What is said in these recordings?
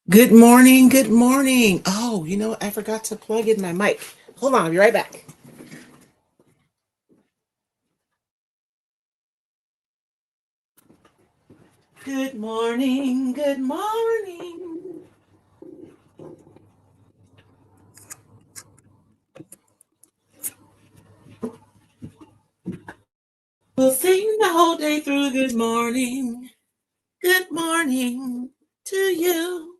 Good morning. Good morning. Oh, I forgot to plug in my mic. Hold on, I'll be right back. Good morning. Good morning. We'll sing the whole day through. Good morning. Good morning to you.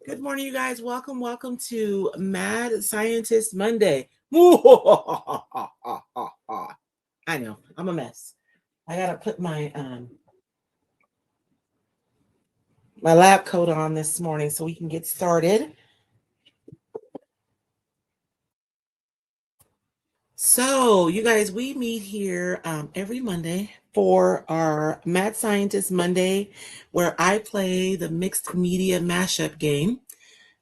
Good morning, you guys. Welcome to Mad Scientist Monday. I know, I'm a mess. I gotta put my lab coat on this morning so we can get started. So, you guys, we meet here every Monday for our Mad Scientist Monday, where I play the Mixed Media Mashup Game,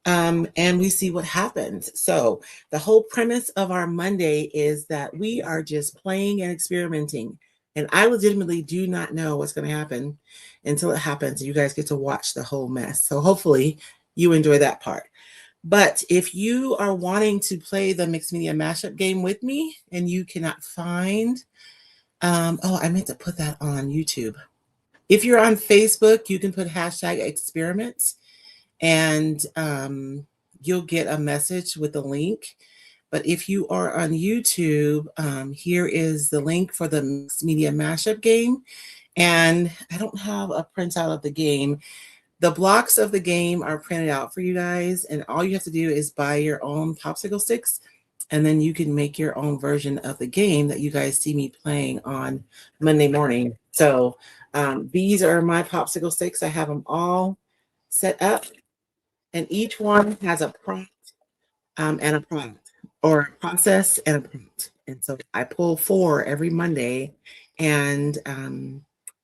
and we see what happens. So, the whole premise of our Monday is that we are just playing and experimenting. And I legitimately do not know what's going to happen until it happens. You guys get to watch the whole mess. So, hopefully, you enjoy that part. But if you are wanting to play the Mixed Media Mashup Game with me and you cannot find, I meant to put that on YouTube. If you're on Facebook, you can put hashtag experiments and you'll get a message with the link. But if you are on YouTube, here is the link for the Mixed Media Mashup Game. And I don't have a printout of the game. The blocks of the game are printed out for you guys, and all you have to do is buy your own popsicle sticks, and then you can make your own version of the game that you guys see me playing on Monday morning. So these are my popsicle sticks. I have them all set up, and each one has a prompt and a product, or a process and a prompt. And so I pull 4 every Monday, and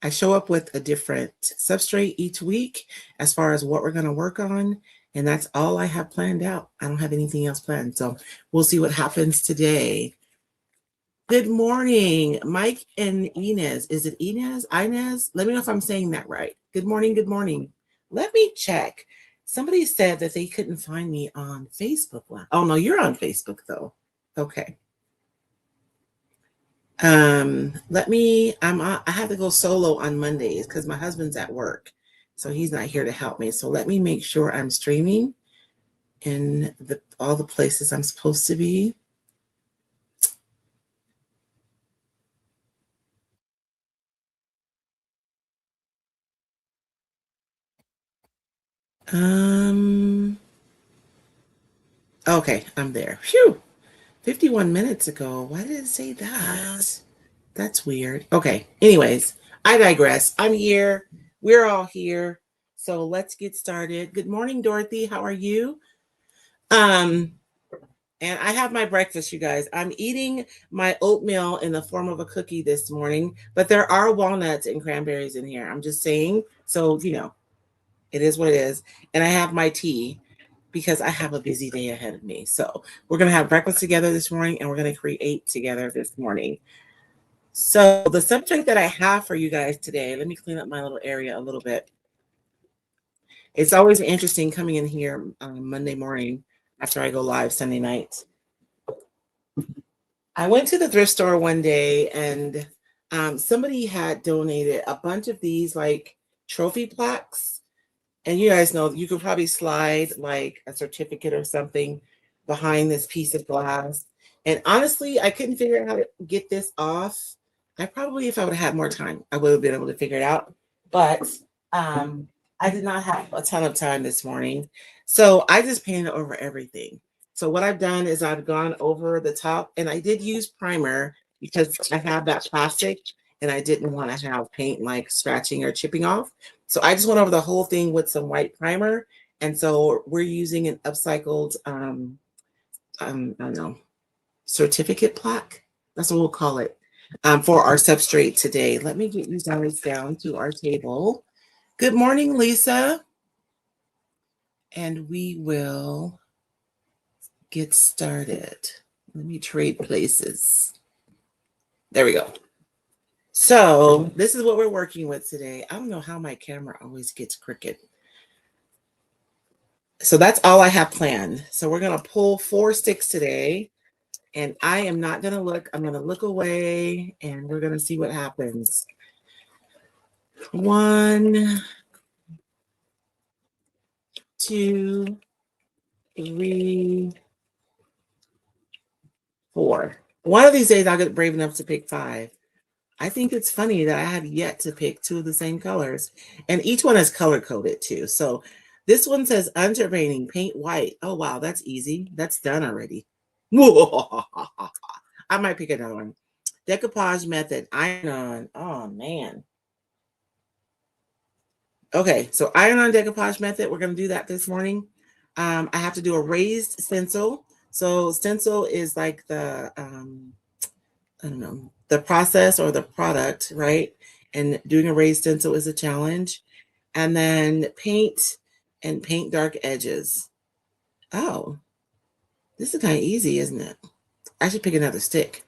I show up with a different substrate each week as far as what we're going to work on. And that's all I have planned out. I don't have anything else planned. So we'll see what happens today. Good morning, Mike and Inez. Is it Inez? Inez? Let me know if I'm saying that right. Good morning. Good morning. Let me check. Somebody said that they couldn't find me on Facebook. Oh, no, you're on Facebook, though. Okay. I have to go solo on Mondays because my husband's at work, so he's not here to help me. So let me make sure I'm streaming in all the places I'm supposed to be. Okay, I'm there. Phew. 51 minutes ago. Why did it say that? That's weird. Okay. Anyways, I digress. I'm here. We're all here. So let's get started. Good morning, Dorothy. How are you? Um, and I have my breakfast, you guys. I'm eating my oatmeal in the form of a cookie this morning, but there are walnuts and cranberries in here. I'm just saying. So, it is what it is. And I have my tea because I have a busy day ahead of me. So we're going to have breakfast together this morning and we're going to create together this morning. So the subject that I have for you guys today, let me clean up my little area a little bit. It's always interesting coming in here on Monday morning after I go live Sunday night. I went to the thrift store one day and somebody had donated a bunch of these like trophy plaques. And you guys know you could probably slide like a certificate or something behind this piece of glass. And honestly, I couldn't figure out how to get this off. I probably, if I would have had more time, I would have been able to figure it out. But I did not have a ton of time this morning. So I just painted over everything. So what I've done is I've gone over the top, and I did use primer because I have that plastic and I didn't want to have paint like scratching or chipping off. So I just went over the whole thing with some white primer. And so we're using an upcycled, I don't know, certificate plaque. That's what we'll call it for our substrate today. Let me get you guys down to our table. Good morning, Lisa. And we will get started. Let me trade places. There we go. So this is what we're working with today. I don't know how my camera always gets crooked. So that's all I have planned. So we're going to pull 4 sticks today, and I am not going to look. I'm going to look away, and we're going to see what happens. 1, 2, 3, 4. One of these days I'll get brave enough to pick 5. I think it's funny that I have yet to pick 2 of the same colors, and each one is color coded too. So this one says underpainting, paint white. Oh wow, that's easy. That's done already. I might pick another one. Decoupage method, iron on. Oh man. Okay, so iron on decoupage method. We're gonna do that this morning. I have to do a raised stencil. So stencil is like the I don't know, the process or the product, right? And doing a raised stencil is a challenge. And then paint and paint dark edges. Oh, this is kind of easy, isn't it? I should pick another stick.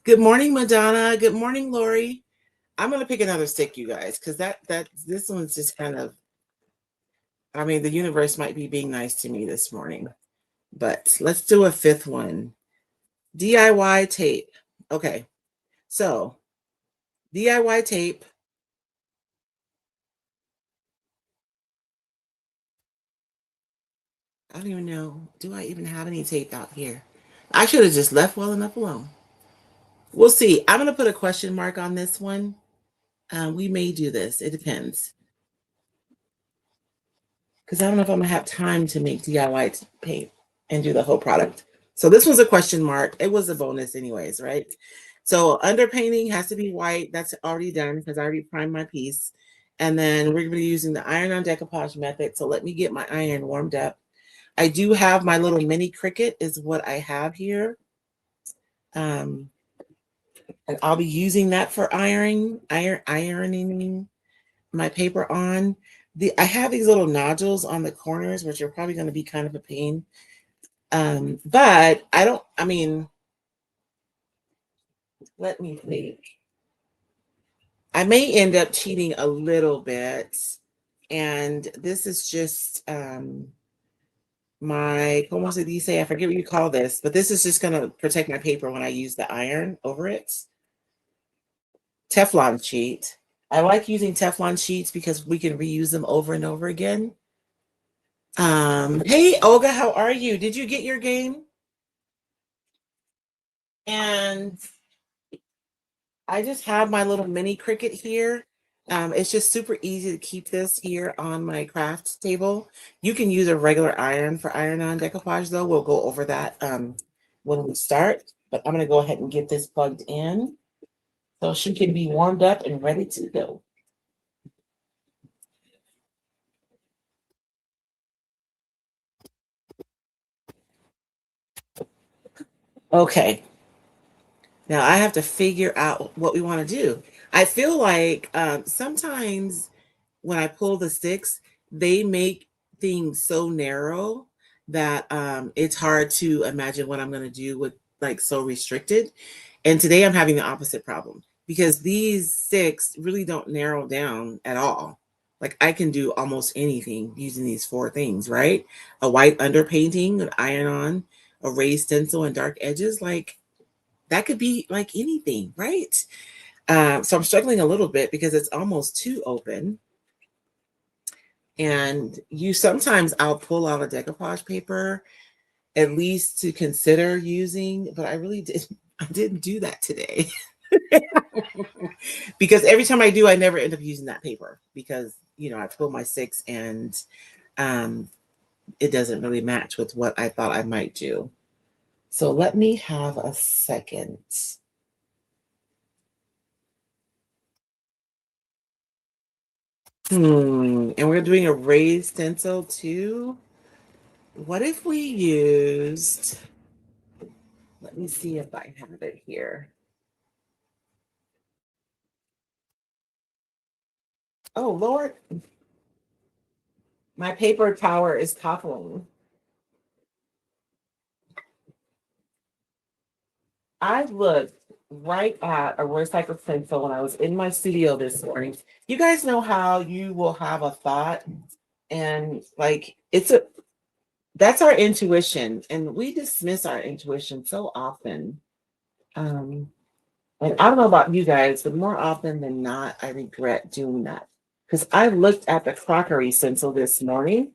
Good morning, Madonna. Good morning, Lori. I'm gonna pick another stick, you guys, because this one's just kind of. I mean, the universe might be being nice to me this morning, but let's do a 5th one. DIY tape. Okay, so DIY tape. I don't even know. Do I even have any tape out here? I should have just left well enough alone. We'll see. I'm going to put a question mark on this one. We may do this. It depends. Because I don't know if I'm going to have time to make DIY paint and do the whole product. So this was a question mark. It was a bonus anyways, right? So underpainting has to be white. That's already done because I already primed my piece. And then we're going to be using the iron on decoupage method. So let me get my iron warmed up. I do have my little mini Cricut is what I have here. And I'll be using that for ironing my paper on. I have these little nodules on the corners, which are probably going to be kind of a pain. But I mean, let me think. I may end up cheating a little bit. And this is just my, como se dice, I forget what you call this, but this is just going to protect my paper when I use the iron over it. Teflon sheet. I like using Teflon sheets because we can reuse them over and over again. Hey, Olga, how are you? Did you get your game? And I just have my little mini Cricut here. It's just super easy to keep this here on my craft table. You can use a regular iron for iron-on decoupage, though. We'll go over that when we start. But I'm going to go ahead and get this plugged in so she can be warmed up and ready to go. Okay. Now I have to figure out what we want to do. I feel like sometimes when I pull the sticks, they make things so narrow that it's hard to imagine what I'm going to do with like so restricted. And today I'm having the opposite problem because these sticks really don't narrow down at all. Like I can do almost anything using these 4 things, right? A white underpainting, an iron on, a raised stencil and dark edges. Like that could be like anything, right? So I'm struggling a little bit because it's almost too open. And sometimes I'll pull out a decoupage paper at least to consider using, but I didn't do that today. Because every time I do, I never end up using that paper because I pull my 6 and it doesn't really match with what I thought I might do. So let me have a second. And we're doing a raised stencil too. What if we used, let me see if I have it here. Oh, Lord. My paper tower is toppling. I looked right at a Roycycled stencil when I was in my studio this morning. You guys know how you will have a thought And like that's our intuition, and we dismiss our intuition so often. Um, and I don't know about you guys, but more often than not, I regret doing that. Because I looked at the crockery stencil this morning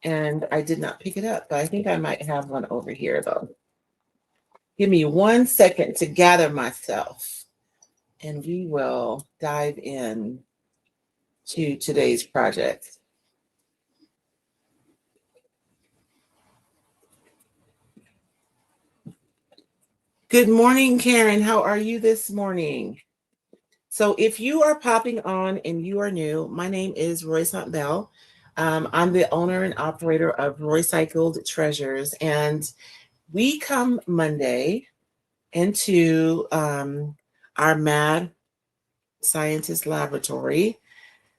and I did not pick it up, but I think I might have one over here though. Give me 1 second to gather myself and we will dive in to today's project. Good morning, Karen. How are you this morning? So if you are popping on and you are new, my name is Royce Hunt. I'm the owner and operator of Roycycled Treasures, and we come Monday into our mad scientist laboratory.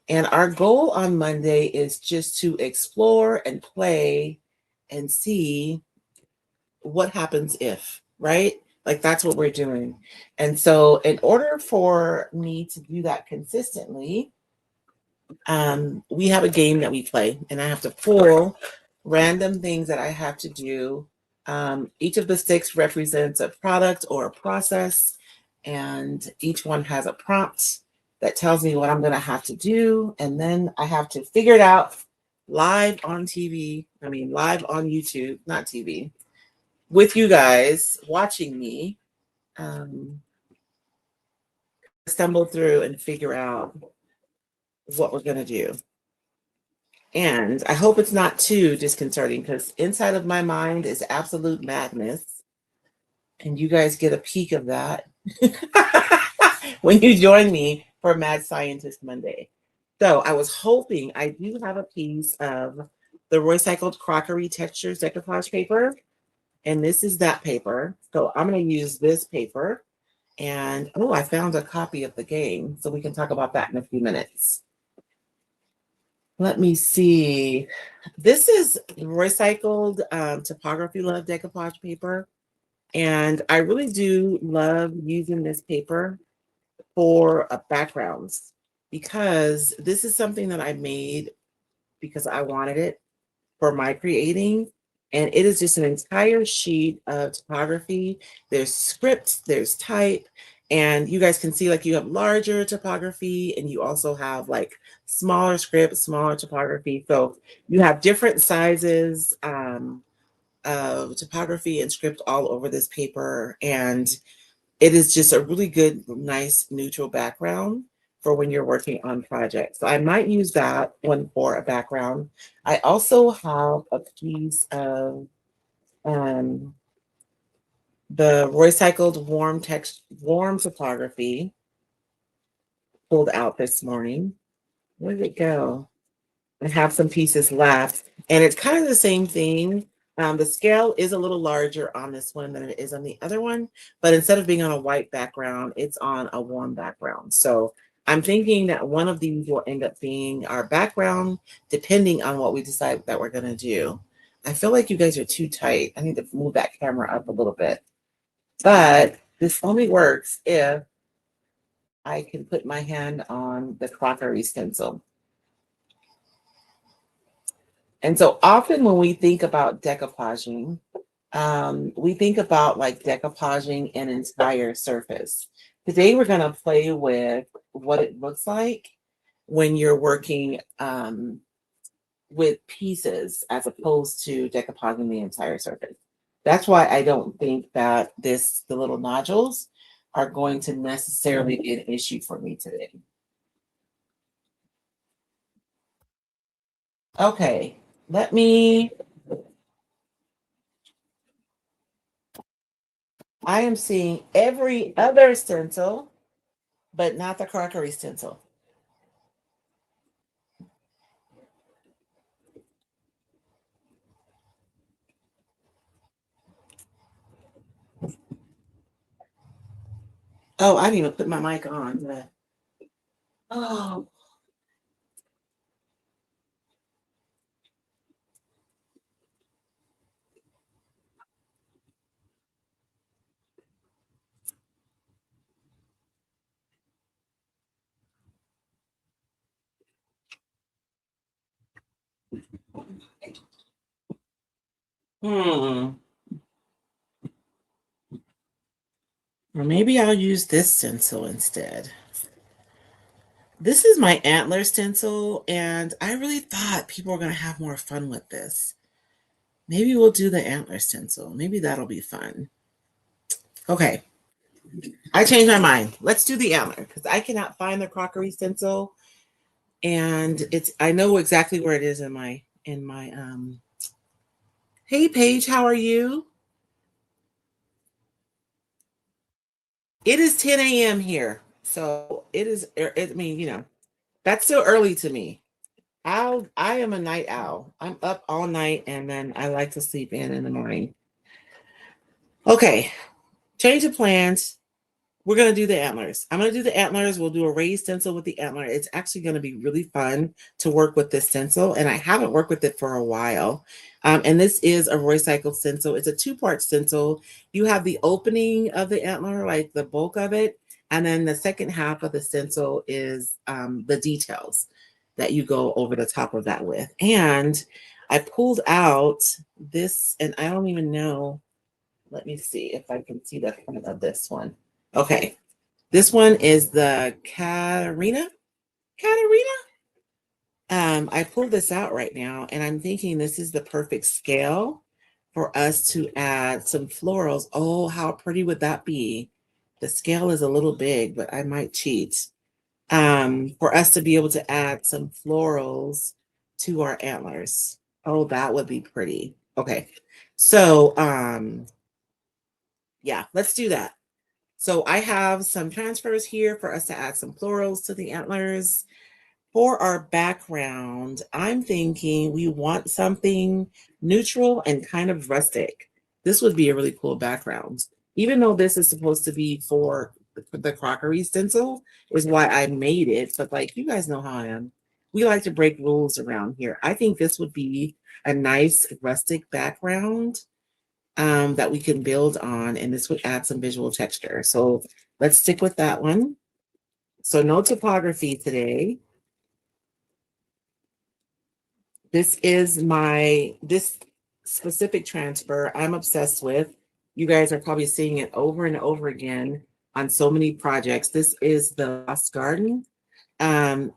And our goal on Monday is just to explore and play and see what happens if, right? Like that's what we're doing. And so, in order for me to do that consistently, we have a game that we play, and I have to pull random things that I have to do. Each of the sticks represents a product or a process, and each one has a prompt that tells me what I'm going to have to do. And then I have to figure it out live on TV. I mean, live on YouTube, not TV, with you guys watching me stumble through and figure out what we're going to do. And I hope it's not too disconcerting because inside of my mind is absolute madness. And you guys get a peek of that when you join me for Mad Scientist Monday. So I was hoping I do have a piece of the Roycycled crockery textures decoupage paper. And this is that paper. So I'm going to use this paper. And oh, I found a copy of the game. So we can talk about that in a few minutes. Let me see. This is recycled typography love decoupage paper. And I really do love using this paper for backgrounds because this is something that I made because I wanted it for my creating. And it is just an entire sheet of typography. There's script, there's type, and you guys can see like you have larger typography and you also have like smaller script, smaller typography. So you have different sizes of typography and script all over this paper. And it is just a really good, nice, neutral background for when you're working on projects. So I might use that one for a background. I also have a piece of the Roycycled warm typography pulled out this morning. Where did it go? I have some pieces left, and it's kind of the same thing. The scale is a little larger on this one than it is on the other one, but instead of being on a white background, it's on a warm background. So I'm thinking that one of these will end up being our background, depending on what we decide that we're going to do. I feel like you guys are too tight. I need to move that camera up a little bit. But this only works if I can put my hand on the crockery stencil. And so often when we think about decoupaging, we think about like decoupaging an entire surface. Today we're going to play with what it looks like when you're working with pieces as opposed to decoupaging the entire surface. That's why I don't think that the little nodules are going to necessarily be an issue for me today. Okay, I am seeing every other stencil, but not the crockery stencil. Oh, I didn't even put my mic on. Oh, Or maybe I'll use this stencil instead. This is my antler stencil, and I really thought people were going to have more fun with this. Maybe we'll do the antler stencil. Maybe that'll be fun. Okay. I changed my mind. Let's do the antler because I cannot find the crockery stencil, and I know exactly where it is in my Hey Paige, how are you? It is 10 a.m. here. So it is, I mean, that's still early to me. I am a night owl. I'm up all night and then I like to sleep in the morning. Okay, change of plans. We're going to do the antlers. I'm going to do the antlers. We'll do a raised stencil with the antler. It's actually going to be really fun to work with this stencil, and I haven't worked with it for a while. And this is a Roycycled stencil. It's a two-part stencil. You have the opening of the antler, like the bulk of it, and then the second half of the stencil is the details that you go over the top of that with. And I pulled out this, and I don't even know. Let me see if I can see the front of this one. Okay, this one is the Katarina. I pulled this out right now, and I'm thinking this is the perfect scale for us to add some florals. Oh, how pretty would that be? The scale is a little big, but I might cheat. For us to be able to add some florals to our antlers. Oh, that would be pretty. Okay, so yeah, let's do that. So I have some transfers here for us to add some florals to the antlers. For our background, I'm thinking we want something neutral and kind of rustic. This would be a really cool background. Even though this is supposed to be for the crockery stencil, is why I made it. But like, you guys know how I am. We like to break rules around here. I think this would be a nice rustic background that we can build on, and this would add some visual texture. So let's stick with that one. So no topography today. This is this specific transfer I'm obsessed with. You guys are probably seeing it over and over again on so many projects. This is the Lost Garden. I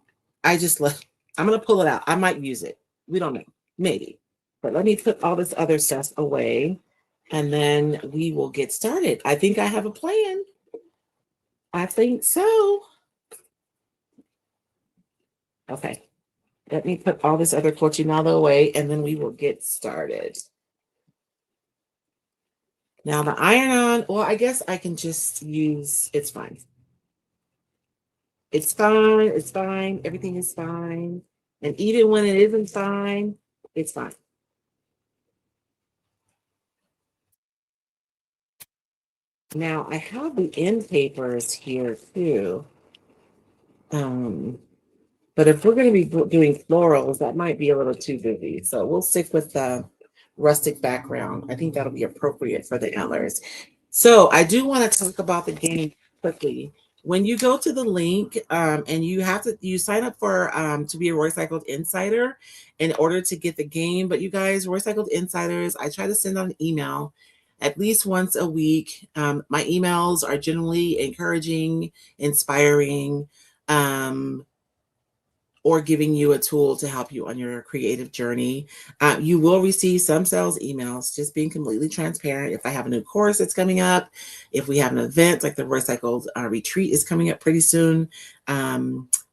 just love, I'm going to pull it out. I might use it. We don't know, maybe. But let me put all this other stuff away and then we will get started. I think I have a plan. I think so. Okay. Let me put all this other cochinado away and then we will get started. Now the iron-on, well, I guess I can just use, it's fine. It's fine, it's fine, everything is fine. And even when it isn't fine, it's fine. Now I have the end papers here too. But if we're going to be doing florals, that might be a little too busy. So we'll stick with the rustic background. I think that'll be appropriate for the antlers. So I do want to talk about the game quickly. When you go to the link and you sign up for to be a Roycycled Insider in order to get the game. But you guys, Roycycled Insiders, I try to send out an email at least once a week. My emails are generally encouraging, inspiring, or giving you a tool to help you on your creative journey. You will receive some sales emails, just being completely transparent. If I have a new course that's coming up, if we have an event like the Roycycled retreat is coming up pretty soon.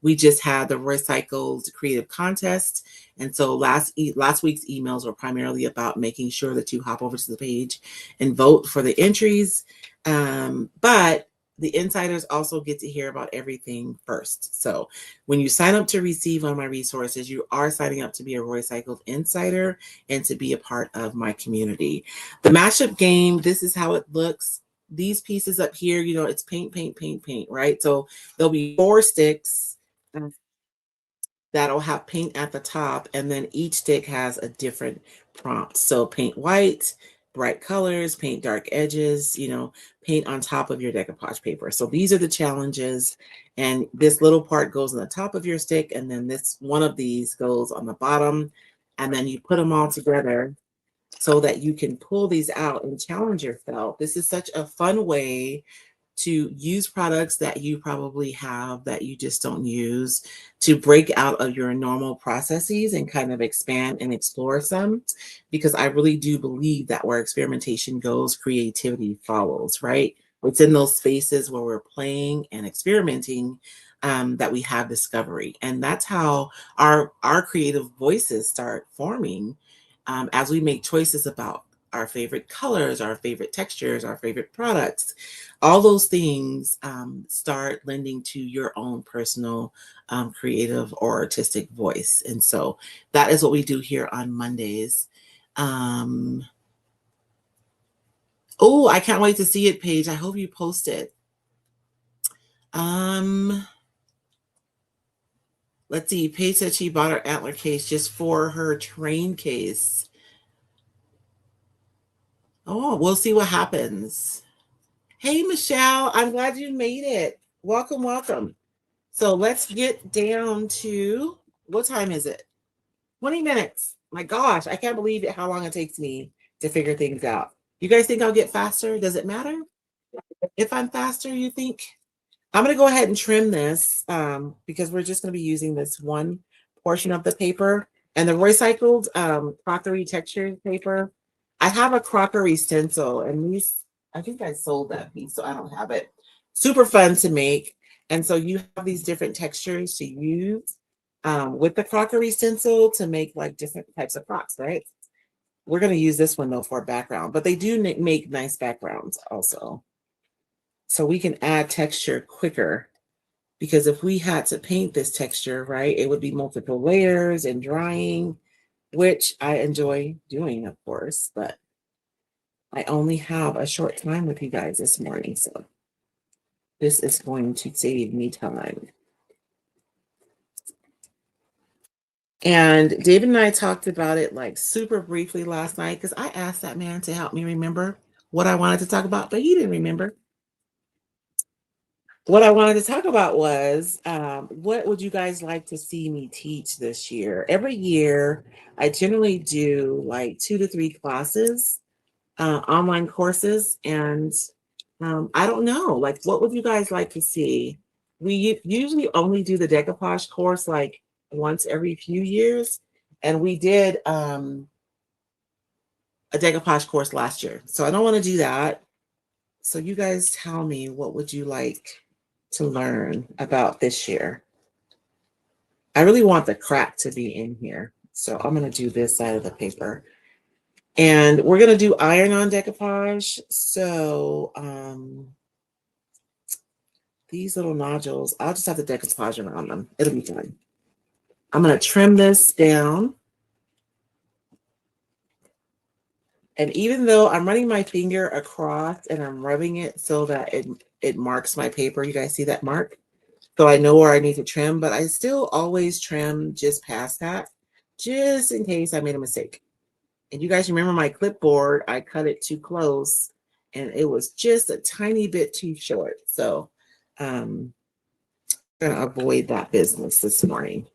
We just had the Roycycled creative contest. And so last week's emails were primarily about making sure that you hop over to the page and vote for the entries. But the insiders also get to hear about everything first. So when you sign up to receive one of my resources, you are signing up to be a Roycycled Insider and to be a part of my community. The mashup game, this is how it looks. These pieces up here, it's paint, paint, paint, paint, right? So there'll be 4 sticks that'll have paint at the top, and then each stick has a different prompt. So paint white, bright colors, paint dark edges, paint on top of your decoupage paper. So these are the challenges, and this little part goes on the top of your stick, and then this one of these goes on the bottom. and then you put them all together so that you can pull these out and challenge yourself. This is such a fun way to use products that you probably have that you just don't use, to break out of your normal processes and kind of expand and explore some, because I really do believe that where experimentation goes, creativity follows, right? It's in those spaces where we're playing and experimenting that we have discovery. And that's how our creative voices start forming as we make choices about our favorite colors, our favorite textures, our favorite products. All those things start lending to your own personal creative or artistic voice. And so that is what we do here on Mondays. Oh, I can't wait to see it, Paige. I hope you post it. Let's see. Paige said she bought her antler case just for her train case. Oh, we'll see what happens. Hey, Michelle, I'm glad you made it. Welcome, welcome. So let's get down to, what time is it? 20 minutes. My gosh, I can't believe it, how long it takes me to figure things out. You guys think I'll get faster? Does it matter? If I'm faster, you think? I'm going to go ahead and trim this because we're just going to be using this one portion of the paper. And the Roycycled crockery texture paper, I have a crockery stencil, and these, I think I sold that piece, so I don't have it. Super fun to make. And so you have these different textures to use with the crockery stencil to make like different types of crocks, right? We're going to use this one though for a background, but they do make nice backgrounds also. So we can add texture quicker, because if we had to paint this texture, right, it would be multiple layers and drying, which I enjoy doing, of course, but I only have a short time with you guys this morning, so this is going to save me time. And David and I talked about it like super briefly last night, because I asked that man to help me remember what I wanted to talk about, but he didn't remember. What I wanted to talk about was what would you guys like to see me teach this year? Every year, I generally do like 2 to 3 classes, online courses, and I don't know, like, what would you guys like to see? We usually only do the decoupage course like once every few years, and we did a decoupage course last year, so I don't want to do that. So you guys tell me, what would you like to learn about this year? I really want the crack to be in here, so I'm going to do this side of the paper. And we're going to do iron-on decoupage. So these little nodules, I'll just have the decoupage around them. It'll be fun. I'm going to trim this down. And even though I'm running my finger across and I'm rubbing it so that it marks my paper, you guys see that mark? So I know where I need to trim, but I still always trim just past that, just in case I made a mistake. And you guys remember my clipboard, I cut it too close and it was just a tiny bit too short. So I'm gonna avoid that business this morning.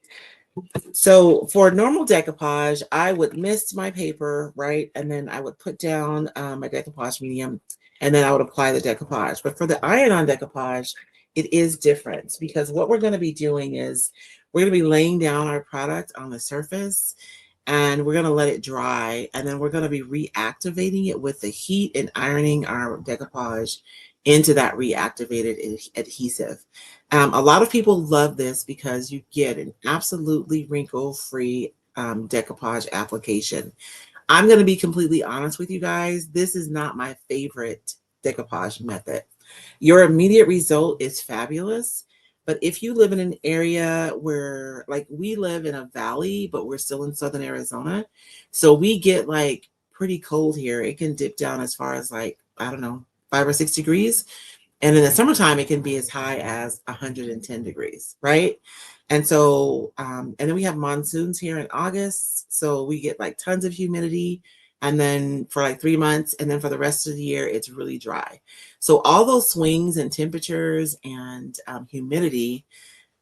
So for normal decoupage, I would mist my paper, right? And then I would put down my decoupage medium, and then I would apply the decoupage. But for the iron-on decoupage, it is different, because what we're going to be doing is we're going to be laying down our product on the surface, and we're going to let it dry, and then we're going to be reactivating it with the heat and ironing our decoupage into that reactivated adhesive. A lot of people love this because you get an absolutely wrinkle-free decoupage application. I'm going to be completely honest with you guys. This is not my favorite decoupage method. Your immediate result is fabulous, but if you live in an area where, like, we live in a valley, but we're still in southern Arizona, so we get like pretty cold here. It can dip down as far as like, I don't know, 5 or 6 degrees. And in the summertime, it can be as high as 110 degrees, right? And so, and then we have monsoons here in August. So we get like tons of humidity. And then for like 3 months, and then for the rest of the year, it's really dry. So all those swings in temperatures and humidity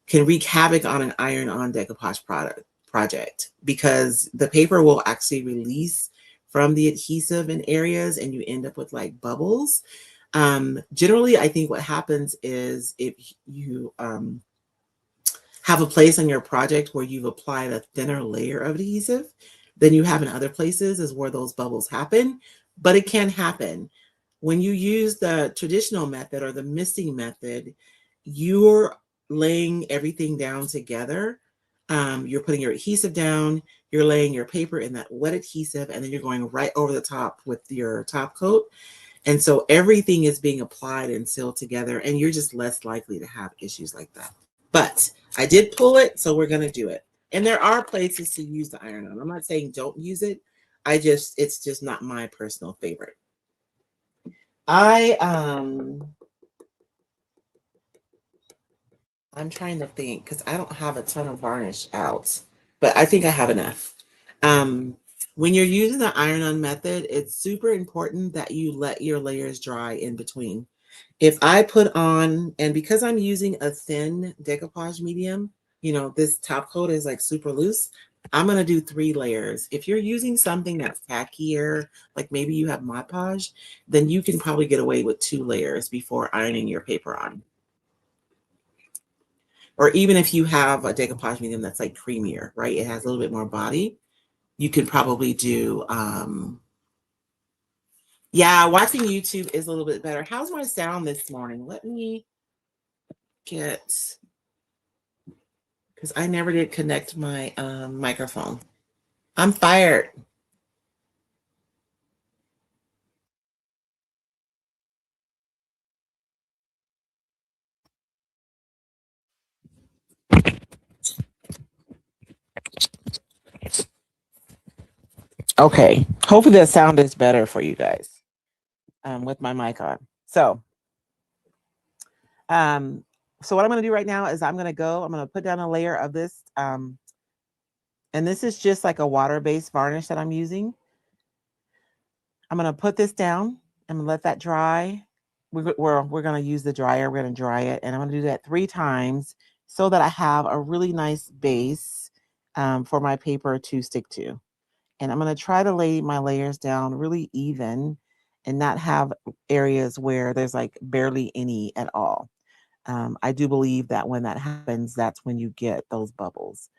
can wreak havoc on an iron-on decoupage product. project, because the paper will actually release from the adhesive in areas and you end up with like bubbles. Generally, I think what happens is if you have a place on your project where you've applied a thinner layer of adhesive than you have in other places is where those bubbles happen, but it can happen. When you use the traditional method or the misting method, you're laying everything down together. You're putting your adhesive down, you're laying your paper in that wet adhesive, and then you're going right over the top with your top coat. And so everything is being applied and sealed together, and you're just less likely to have issues like that. But I did pull it, so we're going to do it. And there are places to use the iron on. I'm not saying don't use it. It's just not my personal favorite. I'm trying to think because I don't have a ton of varnish out, but I think I have enough. Um, when you're using the iron-on method, it's super important that you let your layers dry in between. If I put on, and because I'm using a thin decoupage medium, this top coat is like super loose, I'm going to do 3 layers. If you're using something that's tackier, like maybe you have Mod Podge, then you can probably get away with 2 layers before ironing your paper on. Or even if you have a decoupage medium that's like creamier, right? It has a little bit more body. You could probably do, yeah, watching YouTube is a little bit better. How's my sound this morning? Let me get, because I never did connect my microphone. I'm fired. Okay, hopefully that sound is better for you guys with my mic on. So what I'm going to do right now is I'm going to put down a layer of this. And this is just like a water-based varnish that I'm using. I'm going to put this down. I'm going to let that dry. We're going to use the dryer. We're going to dry it. And I'm going to do that 3 times so that I have a really nice base for my paper to stick to. And I'm going to try to lay my layers down really even and not have areas where there's like barely any at all. I do believe that when that happens, that's when you get those bubbles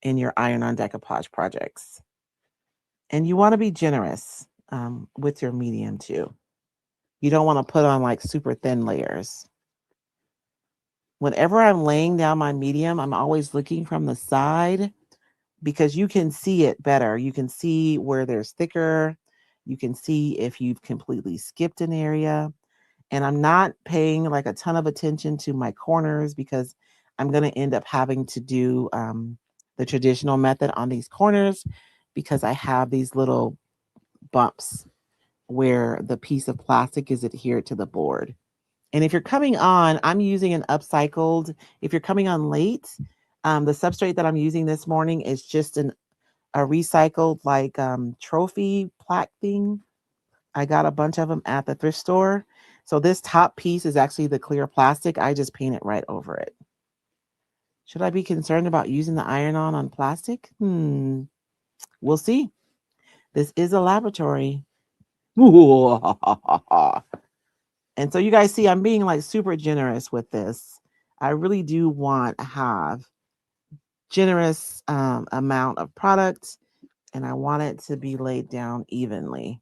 in your iron-on decoupage projects. And you want to be generous with your medium too. You don't want to put on like super thin layers. Whenever I'm laying down my medium, I'm always looking from the side because you can see it better. You can see where there's thicker. You can see if you've completely skipped an area. And I'm not paying like a ton of attention to my corners because I'm going to end up having to do the traditional method on these corners because I have these little bumps where the piece of plastic is adhered to the board. And if you're coming on, I'm using an upcycled. If you're coming on late, the substrate that I'm using this morning is just a recycled like trophy plaque thing. I got a bunch of them at the thrift store. So this top piece is actually the clear plastic. I just paint it right over it. Should I be concerned about using the iron-on plastic? We'll see. This is a laboratory. And so you guys see, I'm being like super generous with this. I really do want to have generous amount of product, and I want it to be laid down evenly.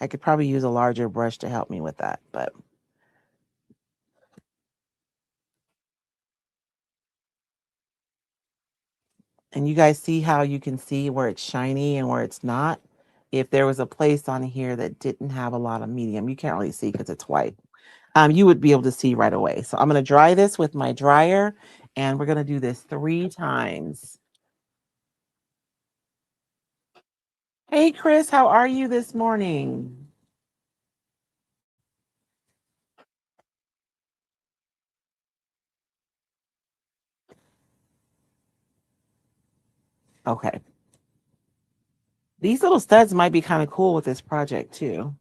I could probably use a larger brush to help me with that, but. And you guys see how you can see where it's shiny and where it's not? If there was a place on here that didn't have a lot of medium, you can't really see because it's white. You would be able to see right away. So I'm going to dry this with my dryer, and we're going to do this 3 times. Hey, Chris, how are you this morning? Okay. These little studs might be kind of cool with this project too.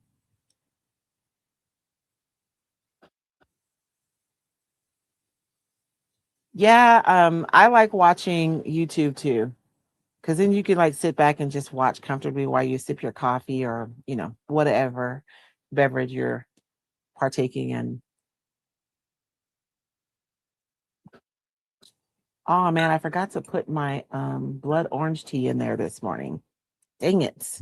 Yeah, I like watching YouTube too, because then you can like sit back and just watch comfortably while you sip your coffee or, whatever beverage you're partaking in. Oh man, I forgot to put my blood orange tea in there this morning. Dang it.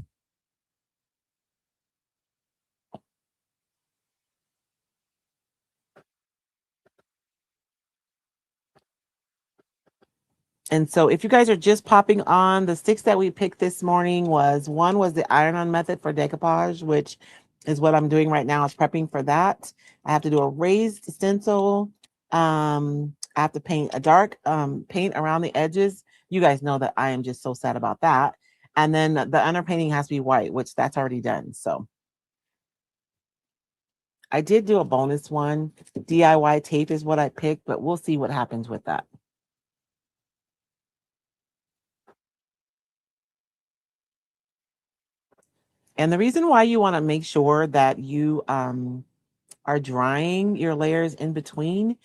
And so if you guys are just popping on, the sticks that we picked this morning was the iron-on method for decoupage, which is what I'm doing right now, is prepping for that. I have to do a raised stencil. I have to paint a dark paint around the edges. You guys know that I am just so sad about that. And then the underpainting has to be white, which that's already done. So I did do a bonus one. DIY tape is what I picked, but we'll see what happens with that. And the reason why you want to make sure that you are drying your layers in between,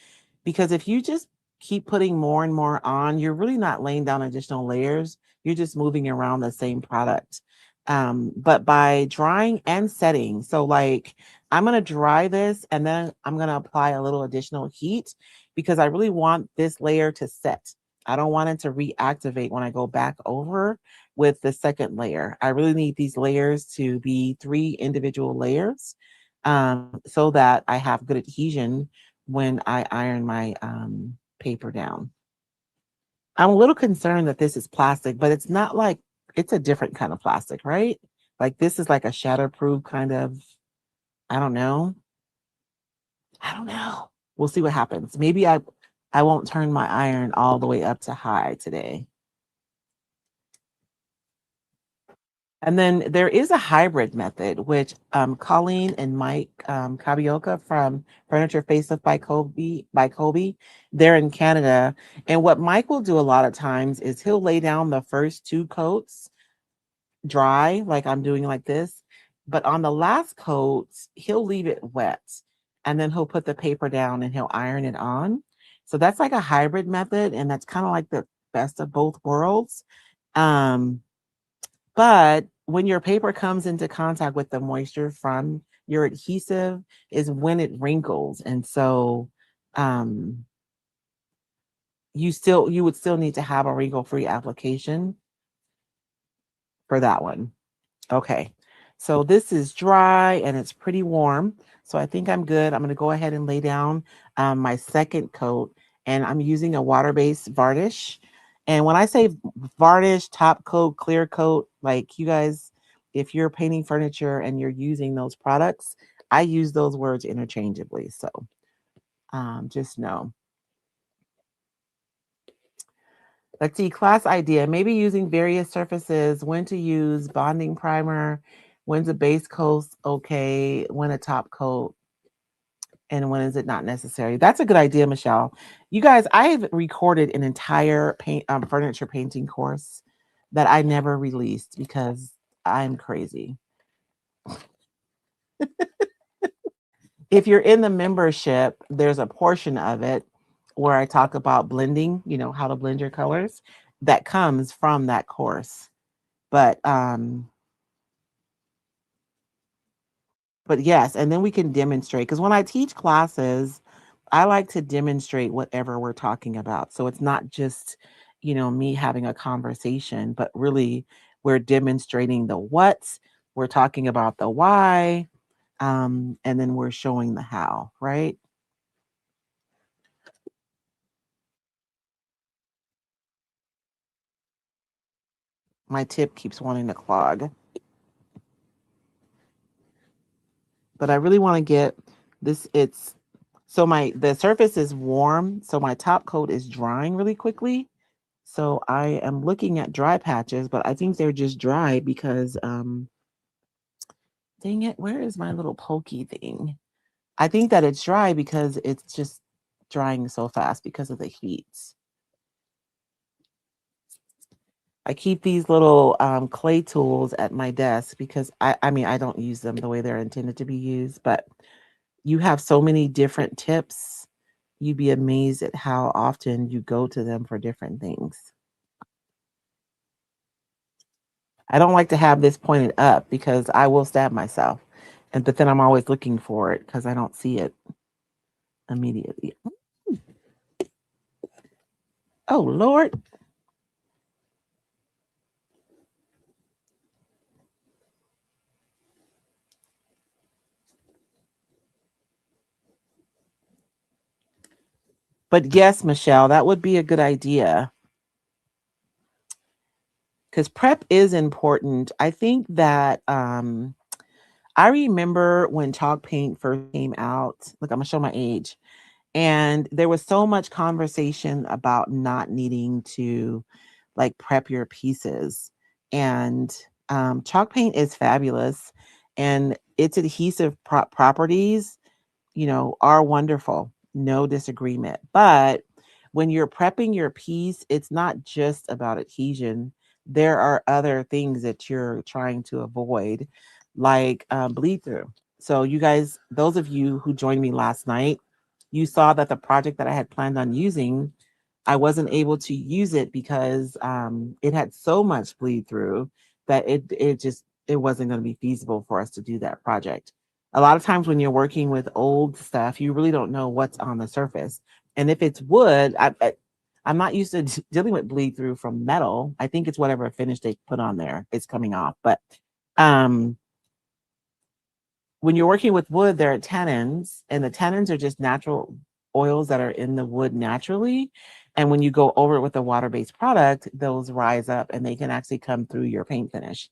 because if you just keep putting more and more on, you're really not laying down additional layers. You're just moving around the same product. But by drying and setting, so like I'm going to dry this and then I'm going to apply a little additional heat because I really want this layer to set. I don't want it to reactivate when I go back over with the second layer. I really need these layers to be 3 individual layers, so that I have good adhesion when I iron my paper down. I'm a little concerned that this is plastic, but it's not like, it's a different kind of plastic, right? Like this is like a shatterproof kind of, I don't know. I don't know. We'll see what happens. Maybe I won't turn my iron all the way up to high today. And then there is a hybrid method, which Colleen and Mike Kabioka from Furniture Facelift by Kobe, they're in Canada. And what Mike will do a lot of times is he'll lay down the first 2 coats dry, like I'm doing like this. But on the last coat, he'll leave it wet. And then he'll put the paper down and he'll iron it on. So that's like a hybrid method. And that's kind of like the best of both worlds. Um, but when your paper comes into contact with the moisture from your adhesive is when it wrinkles. And so um you would still need to have a wrinkle-free application for that one. Okay. So this is dry and it's pretty warm. So I think I'm good. I'm going to go ahead and lay down my second coat, and I'm using a water-based varnish. And when I say varnish, top coat, clear coat, like you guys, if you're painting furniture and you're using those products, I use those words interchangeably. So just know. Let's see, class idea. Maybe using various surfaces, when to use bonding primer, when's a base coat okay, when a top coat, and when is it not necessary. That's a good idea, Michelle. You guys, I've recorded an entire furniture painting course that I never released because I'm crazy. If you're in the membership, there's a portion of it where I talk about blending, how to blend your colors, that comes from that course. But yes, and then we can demonstrate, because when I teach classes, I like to demonstrate whatever we're talking about. So it's not just, me having a conversation, but really we're demonstrating the what, we're talking about the why, and then we're showing the how, right? My tip keeps wanting to clog, but I really want to get this. The surface is warm, so my top coat is drying really quickly. So I am looking at dry patches, but I think they're just dry because dang it, where is my little pokey thing? I think that it's dry because it's just drying so fast because of the heat. I keep these little clay tools at my desk because I mean, I don't use them the way they're intended to be used, but you have so many different tips You'd be amazed at how often you go to them for different things. I don't like to have this pointed up because I will stab myself. But then I'm always looking for it because I don't see it immediately. Oh Lord. But yes, Michelle, that would be a good idea. Because prep is important. I think that I remember when chalk paint first came out. Look, I'm gonna show my age. And there was so much conversation about not needing to like prep your pieces. And chalk paint is fabulous, and its adhesive properties, are wonderful. No disagreement. But when you're prepping your piece, it's not just about adhesion. There are other things that you're trying to avoid, like bleed through. So, you guys, those of you who joined me last night, you saw that the project that I had planned on using, I wasn't able to use it because it had so much bleed through that it wasn't going to be feasible for us to do that project. A lot of times when you're working with old stuff, you really don't know what's on the surface. And if it's wood, I'm not used to dealing with bleed through from metal. I think it's whatever finish they put on there, it's coming off. But um, when you're working with wood, there are tannins, and the tannins are just natural oils that are in the wood naturally. And when you go over it with a water based product, those rise up and they can actually come through your paint finish.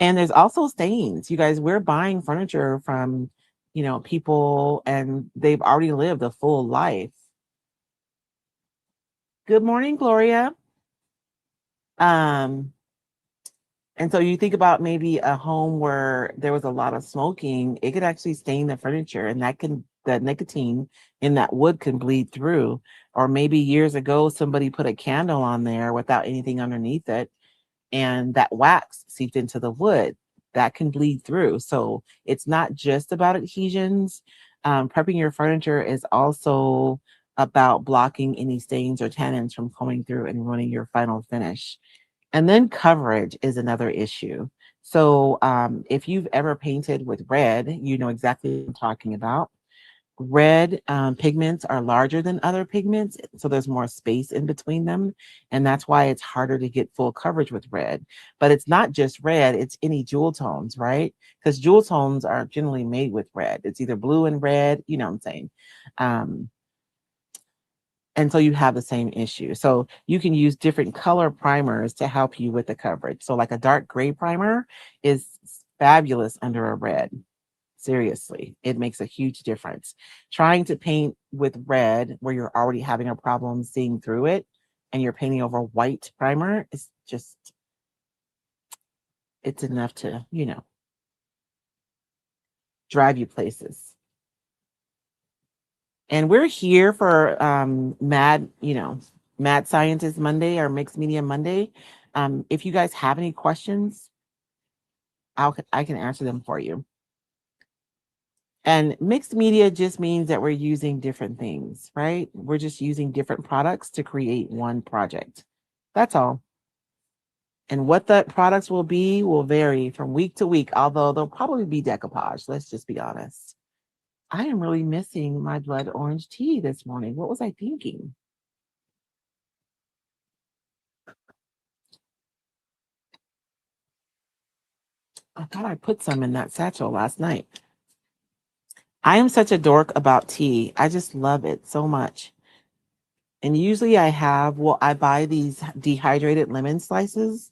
And there's also stains. You guys, we're buying furniture from, people, and they've already lived a full life. Good morning, Gloria. Um, and so you think about maybe a home where there was a lot of smoking, it could actually stain the furniture, and the nicotine in that wood can bleed through. Or maybe years ago, somebody put a candle on there without anything underneath it, and that wax seeped into the wood. That can bleed through. So it's not just about adhesions. Prepping your furniture is also about blocking any stains or tannins from coming through and ruining your final finish. And then coverage is another issue. So if you've ever painted with red, you know exactly what I'm talking about. Red pigments are larger than other pigments, so there's more space in between them. And that's why it's harder to get full coverage with red. But it's not just red, it's any jewel tones, right? Because jewel tones are generally made with red. It's either blue and red, you know what I'm saying? Um, and so you have the same issue. So you can use different color primers to help you with the coverage. So, like a dark gray primer is fabulous under a red. Seriously, it makes a huge difference. Trying to paint with red where you're already having a problem seeing through it and you're painting over white primer is just, it's enough to, drive you places. And we're here for Mad Scientist Monday or Mixed Media Monday. If you guys have any questions, I can answer them for you. And mixed media just means that we're using different things, right? We're just using different products to create one project. That's all. And what the products will vary from week to week, although they'll probably be decoupage. Let's just be honest. I am really missing my blood orange tea this morning. What was I thinking? I thought I put some in that satchel last night. I am such a dork about tea. I just love it so much. And usually I buy these dehydrated lemon slices.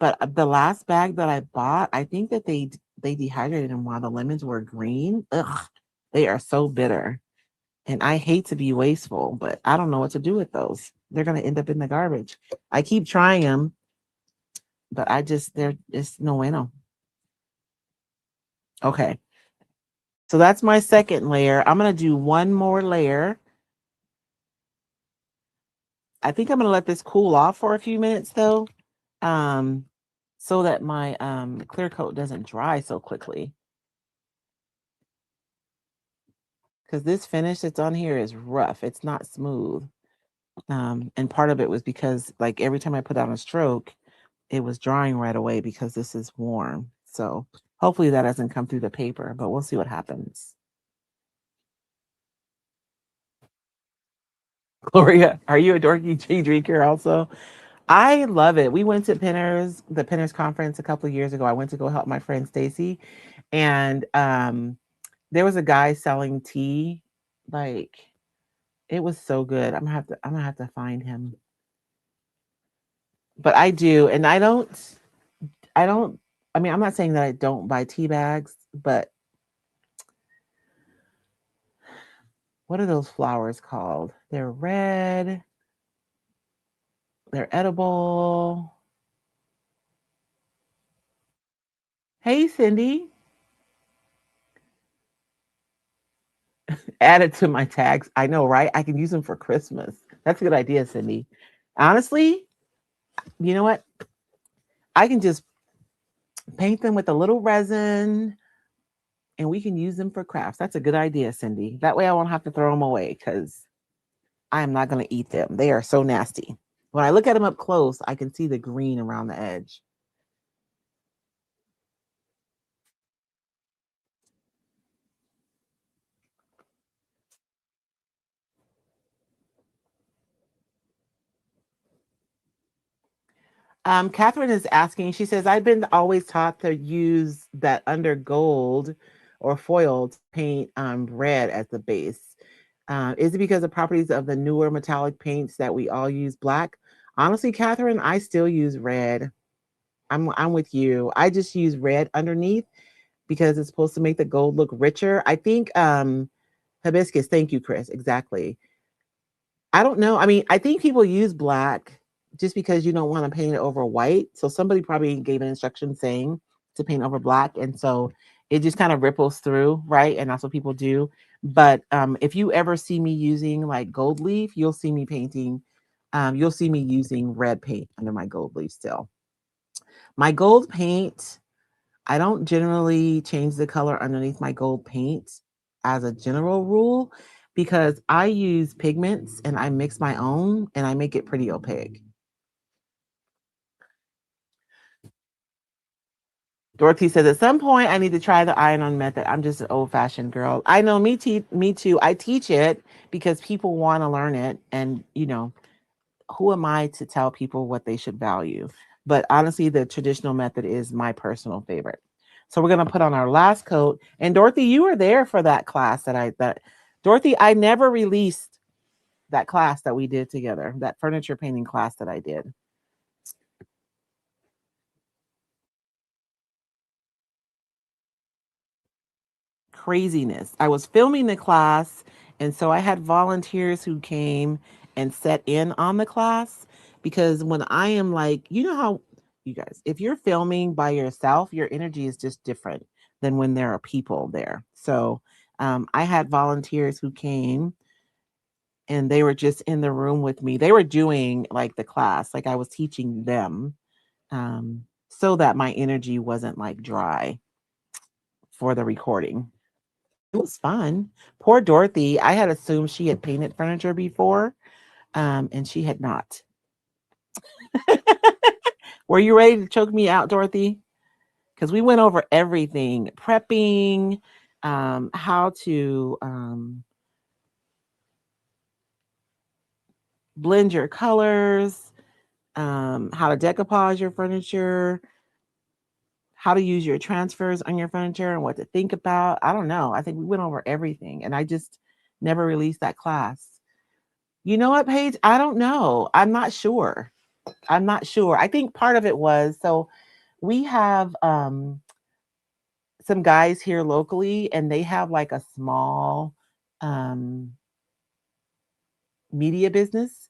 But the last bag that I bought, I think that they dehydrated them while the lemons were green. Ugh, they are so bitter. And I hate to be wasteful, but I don't know what to do with those. They're gonna end up in the garbage. I keep trying them, but they're just no bueno. Okay. So that's my second layer. I'm gonna do one more layer. I think I'm gonna let this cool off for a few minutes though. Um, so that my clear coat doesn't dry so quickly. because this finish that's on here is rough. It's not smooth. And part of it was because like every time I put on a stroke, it was drying right away because this is warm. So hopefully that doesn't come through the paper, but we'll see what happens. Gloria, are you a dorky tea drinker also? I love it. We went to the Pinners conference a couple of years ago. I went to go help my friend Stacy, and there was a guy selling tea. Like it was so good. I'm gonna have to find him. But I do, and I don't I mean, I'm not saying that I don't buy tea bags, but what are those flowers called? They're red. They're edible. Hey, Cindy. Add it to my tags. I know, right? I can use them for Christmas. That's a good idea, Cindy. Honestly, you know what? I can just paint them with a little resin and we can use them for crafts. That's a good idea, Cindy. That way I won't have to throw them away because I am not going to eat them. They are so nasty. When I look at them up close, I can see the green around the edge. Catherine is asking, she says, I've been always taught to use that under gold or foil to paint red as the base. Is it because of properties of the newer metallic paints that we all use black? Honestly, Catherine, I still use red. I'm with you. I just use red underneath because it's supposed to make the gold look richer. I think hibiscus, thank you, Chris. Exactly. I don't know. I mean, I think people use black just because you don't want to paint it over white. So somebody probably gave an instruction saying to paint over black. And so it just kind of ripples through, right? And that's what people do. But if you ever see me using like gold leaf, you'll see me painting, you'll see me using red paint under my gold leaf still. My gold paint, I don't generally change the color underneath my gold paint as a general rule because I use pigments and I mix my own and I make it pretty opaque. Dorothy says at some point I need to try the iron-on method. I'm just an old-fashioned girl. I know, me too. I teach it because people want to learn it, and who am I to tell people what they should value? But honestly, the traditional method is my personal favorite. So we're gonna put on our last coat. And Dorothy, you were there for that class that Dorothy, I never released that class that we did together, that furniture painting class that I did. Craziness. I was filming the class, and so I had volunteers who came and set in on the class because when I am like, you know how you guys, if you're filming by yourself, your energy is just different than when there are people there. So I had volunteers who came and they were just in the room with me. They were doing like the class, like I was teaching them, so that my energy wasn't like dry for the recording. It was fun. Poor Dorothy. I had assumed she had painted furniture before, and she had not. Were you ready to choke me out, Dorothy? Because we went over everything: prepping, how to blend your colors, how to decoupage your furniture, how to use your transfers on your furniture, and what to think about. I don't know. I think we went over everything, and I just never released that class. You know what, Paige? I don't know. I'm not sure. I'm not sure. I think part of it was so we have some guys here locally and they have like a small um media business.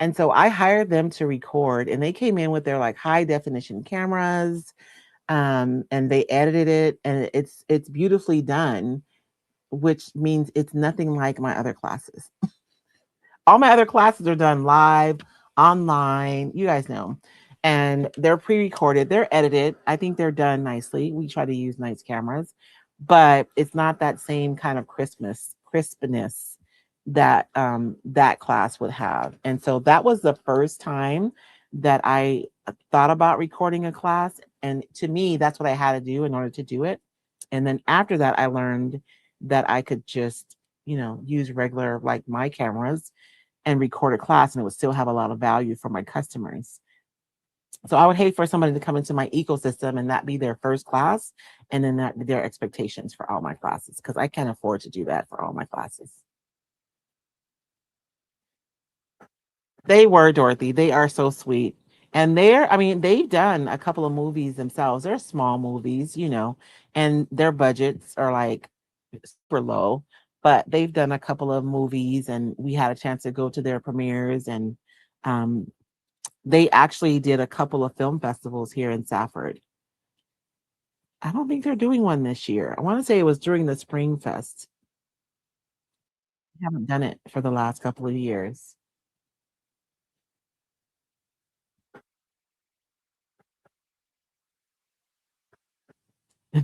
And so I hired them to record and they came in with their like high definition cameras and they edited it and it's beautifully done, which means it's nothing like my other classes. All my other classes are done live, online. You guys know. And they're pre-recorded, they're edited. I think they're done nicely. We try to use nice cameras, but it's not that same kind of crispness that that class would have. And so that was the first time that I thought about recording a class. And to me, that's what I had to do in order to do it. And then after that, I learned that I could just, use regular like my cameras and record a class and it would still have a lot of value for my customers. So I would hate for somebody to come into my ecosystem and that be their first class and then that be their expectations for all my classes because I can't afford to do that for all my classes. They were, Dorothy. They are so sweet. And I mean, they've done a couple of movies themselves. They're small movies, and their budgets are like super low, but they've done a couple of movies and we had a chance to go to their premieres and um, they actually did a couple of film festivals here in Safford. I don't think they're doing one this year. I want to say it was during the Spring Fest. I haven't done it for the last couple of years.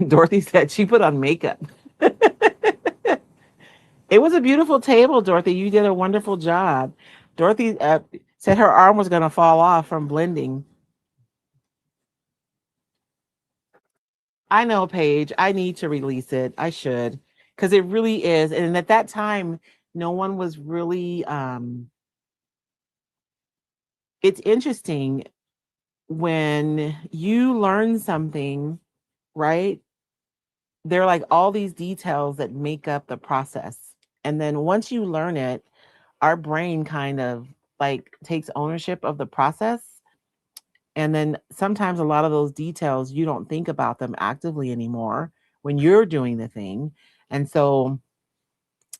Dorothy said she put on makeup. It was a beautiful table, Dorothy. You did a wonderful job. Dorothy said her arm was going to fall off from blending. I know, Paige. I need to release it. I should, because it really is. And at that time, no one was really. It's interesting when you learn something, right? There are like all these details that make up the process. And then once you learn it, our brain kind of like takes ownership of the process. And then sometimes a lot of those details, you don't think about them actively anymore when you're doing the thing. And so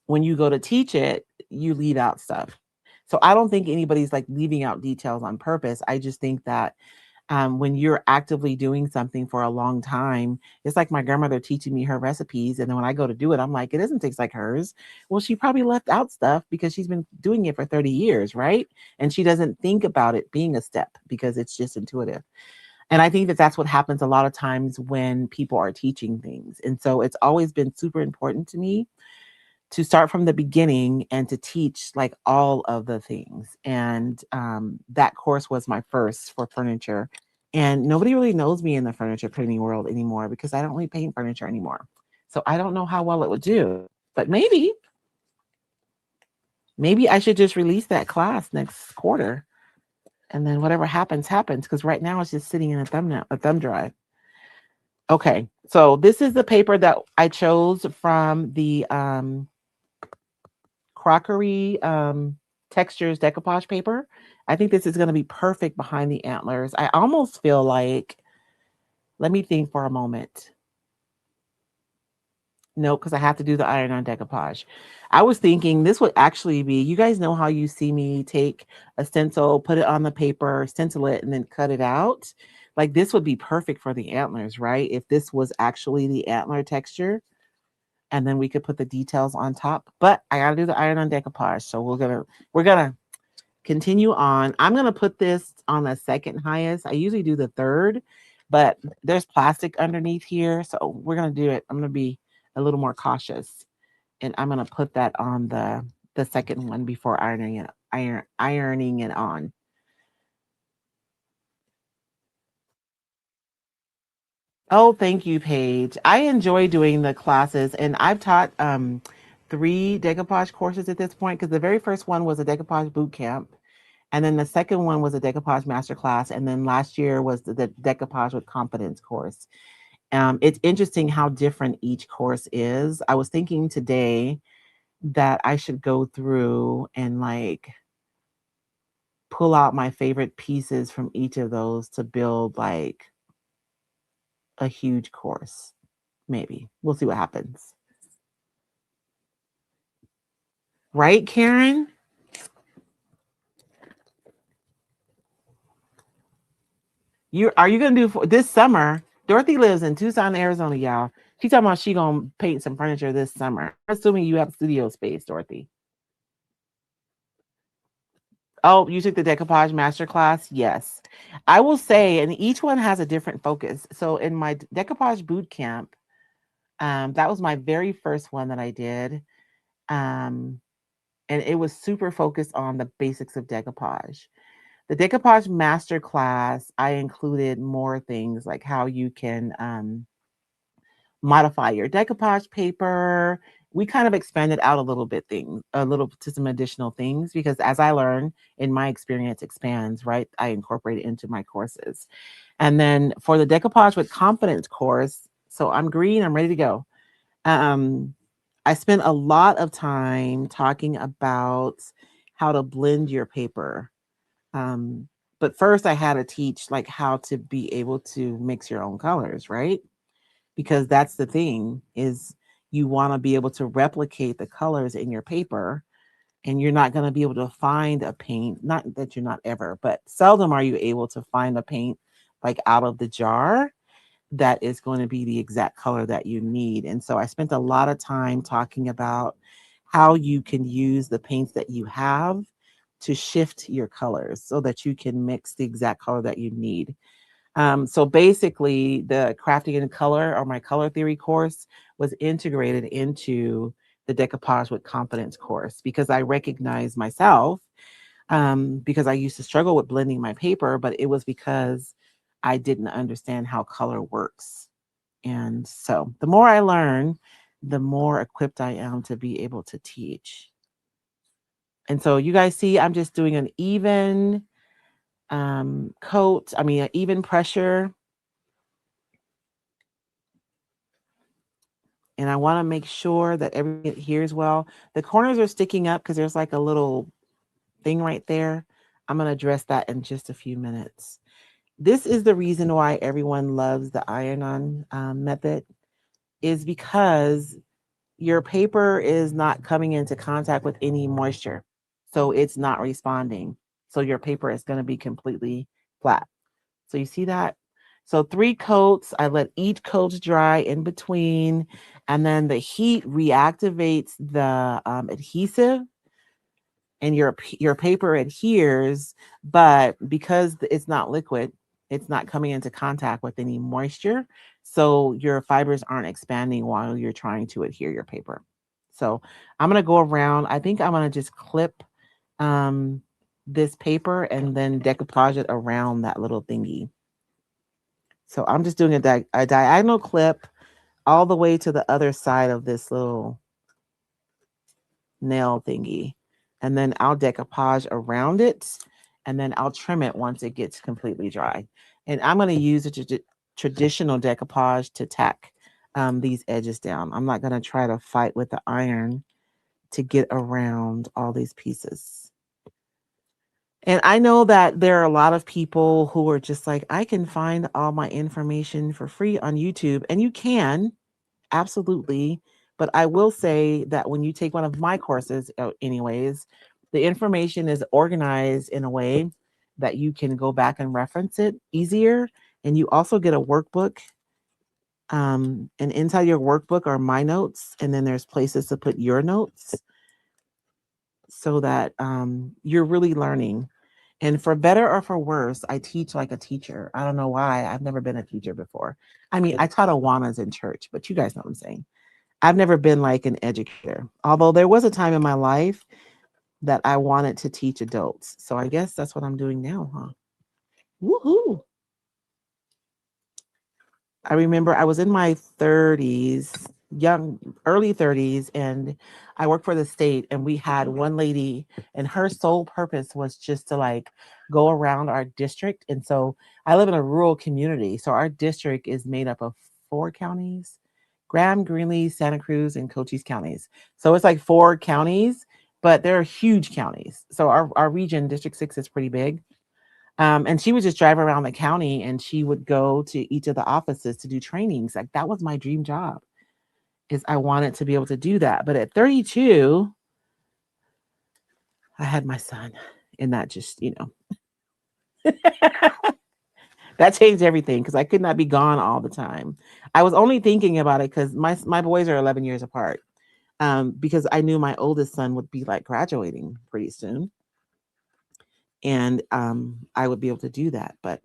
when you go to teach it, you leave out stuff. So I don't think anybody's like leaving out details on purpose. I just think that when you're actively doing something for a long time, it's like my grandmother teaching me her recipes. And then when I go to do it, I'm like, it doesn't taste like hers. Well, she probably left out stuff because she's been doing it for 30 years, right? And she doesn't think about it being a step because it's just intuitive. And I think that that's what happens a lot of times when people are teaching things. And so it's always been super important to me to start from the beginning and to teach like all of the things. And that course was my first for furniture. And nobody really knows me in the furniture painting world anymore because I don't really paint furniture anymore. So I don't know how well it would do, but maybe I should just release that class next quarter. And then whatever happens, happens. Because right now it's just sitting in a thumb drive. Okay. So this is the paper that I chose from the crockery textures decoupage paper. I think this is going to be perfect behind the antlers. I almost feel like, let me think for a moment. No, because I have to do the iron on decoupage. I was thinking this would actually be, you guys know how you see me take a stencil, put it on the paper, stencil it, and then cut it out. Like this would be perfect for the antlers, right? If this was actually the antler texture, and then we could put the details on top. But I gotta do the iron on decoupage. So we're gonna continue on. I'm gonna put this on the second highest. I usually do the third, but there's plastic underneath here. So we're gonna do it. I'm gonna be a little more cautious. And I'm gonna put that on the second one before ironing it on. Oh, thank you, Paige. I enjoy doing the classes and I've taught three decoupage courses at this point because the very first one was a decoupage boot camp. And then the second one was a decoupage masterclass. And then last year was the decoupage with confidence course. It's interesting how different each course is. I was thinking today that I should go through and like pull out my favorite pieces from each of those to build like a huge course. Maybe we'll see what happens. Right, Karen? Are you gonna do for this summer? Dorothy lives in Tucson, Arizona, y'all. She's talking about she gonna paint some furniture this summer. I'm assuming you have studio space, Dorothy. Oh, you took the decoupage masterclass? Yes. I will say, and each one has a different focus. So in my decoupage boot camp, that was my very first one that I did. Um, and it was super focused on the basics of decoupage. The decoupage masterclass, I included more things like how you can modify your decoupage paper. We kind of expanded out a little to some additional things because as I learn in my experience expands, right? I incorporate it into my courses. And then for the decoupage with confidence course, so I'm green, I'm ready to go. Um, I spent a lot of time talking about how to blend your paper. Um, but first I had to teach like how to be able to mix your own colors, right? Because that's the thing is you want to be able to replicate the colors in your paper and you're not going to be able to find a paint, not that you're not ever, but seldom are you able to find a paint like out of the jar that is going to be the exact color that you need. And so I spent a lot of time talking about how you can use the paints that you have to shift your colors so that you can mix the exact color that you need. So basically, the crafting in color or my color theory course was integrated into the decoupage with confidence course because I recognized myself because I used to struggle with blending my paper, but it was because I didn't understand how color works. And so the more I learn, the more equipped I am to be able to teach. And so you guys see, I'm just doing an even coat, an even pressure. And I want to make sure that everything adheres well. The corners are sticking up because there's like a little thing right there. I'm going to address that in just a few minutes. This is the reason why everyone loves the iron-on method is because your paper is not coming into contact with any moisture. So it's not responding. So your paper is going to be completely flat. So you see that? So 3 coats, I let each coat dry in between, and then the heat reactivates the adhesive, and your paper adheres. But because it's not liquid, it's not coming into contact with any moisture, so your fibers aren't expanding while you're trying to adhere your paper. So I'm gonna go around. I think I'm gonna just clip um, this paper and then decoupage it around that little thingy. So I'm just doing a diagonal clip all the way to the other side of this little nail thingy. And then I'll decoupage around it and then I'll trim it once it gets completely dry. And I'm going to use a traditional decoupage to tack these edges down. I'm not going to try to fight with the iron to get around all these pieces. And I know that there are a lot of people who are just like, I can find all my information for free on YouTube. And you can, absolutely. But I will say that when you take one of my courses, anyways, the information is organized in a way that you can go back and reference it easier. And you also get a workbook. And inside your workbook are my notes. And then there's places to put your notes so that you're really learning. And for better or for worse, I teach like a teacher. I don't know why. I've never been a teacher before. I mean, I taught Awanas in church, but you guys know what I'm saying. I've never been like an educator, although there was a time in my life that I wanted to teach adults. So I guess that's what I'm doing now, huh? Woohoo. I remember I was in my 30s, early 30s, and I worked for the state. And we had one lady, and her sole purpose was just to like go around our district. And so I live in a rural community. So our district is made up of 4 counties: Graham, Greeley, Santa Cruz, and Cochise counties. So it's like 4 counties, but they're huge counties. So our region, District 6, is pretty big. And she would just drive around the county and she would go to each of the offices to do trainings. Like that was my dream job, is I wanted to be able to do that. But at 32, I had my son, and that just, that changed everything because I could not be gone all the time. I was only thinking about it because my boys are 11 years apart. Because I knew my oldest son would be like graduating pretty soon. And I would be able to do that. But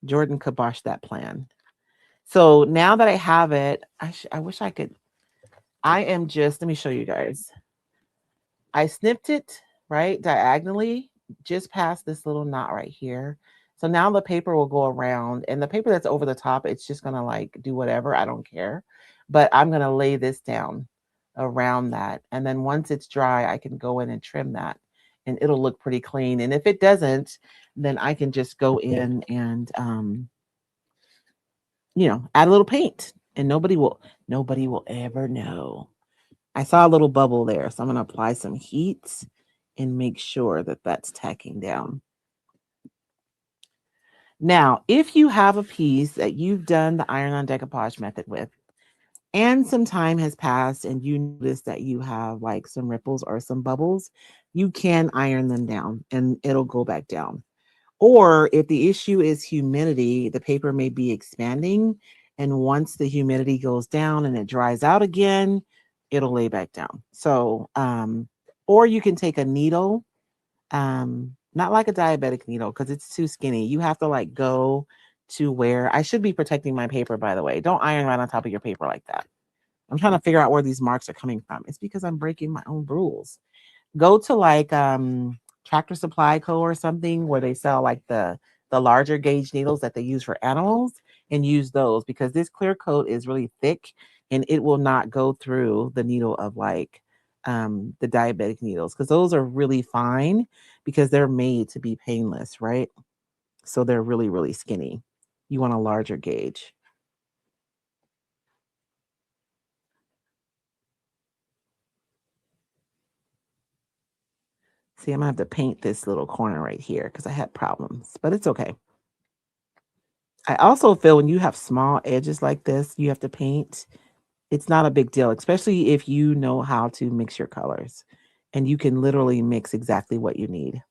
Jordan kiboshed that plan. So now that I have it, I wish I could. I am just, let me show you guys. I snipped it, right, diagonally, just past this little knot right here. So now the paper will go around, and the paper that's over the top, it's just gonna like do whatever, I don't care. But I'm gonna lay this down around that. And then once it's dry, I can go in and trim that and it'll look pretty clean. And if it doesn't, then I can just go in and, you know, add a little paint and nobody will ever know. I saw a little bubble there, so I'm going to apply some heat and make sure that that's tacking down. Now, if you have a piece that you've done the iron on decoupage method with, and some time has passed and you notice that you have like some ripples or some bubbles, you can iron them down and it'll go back down. Or if the issue is humidity, the paper may be expanding. And once the humidity goes down and it dries out again, it'll lay back down. So, or you can take a needle, not like a diabetic needle because it's too skinny. You have to like go to where I should be protecting my paper, by the way. Don't iron right on top of your paper like that. I'm trying to figure out where these marks are coming from. It's because I'm breaking my own rules. Go to like Tractor Supply Co. or something where they sell like the larger gauge needles that they use for animals and use those because this clear coat is really thick and it will not go through the needle of like the diabetic needles because those are really fine because they're made to be painless, right? So they're really, really skinny. You want a larger gauge. See, I'm gonna have to paint this little corner right here because I had problems, but it's okay. I also feel when you have small edges like this, you have to paint. It's not a big deal, especially if you know how to mix your colors and you can literally mix exactly what you need.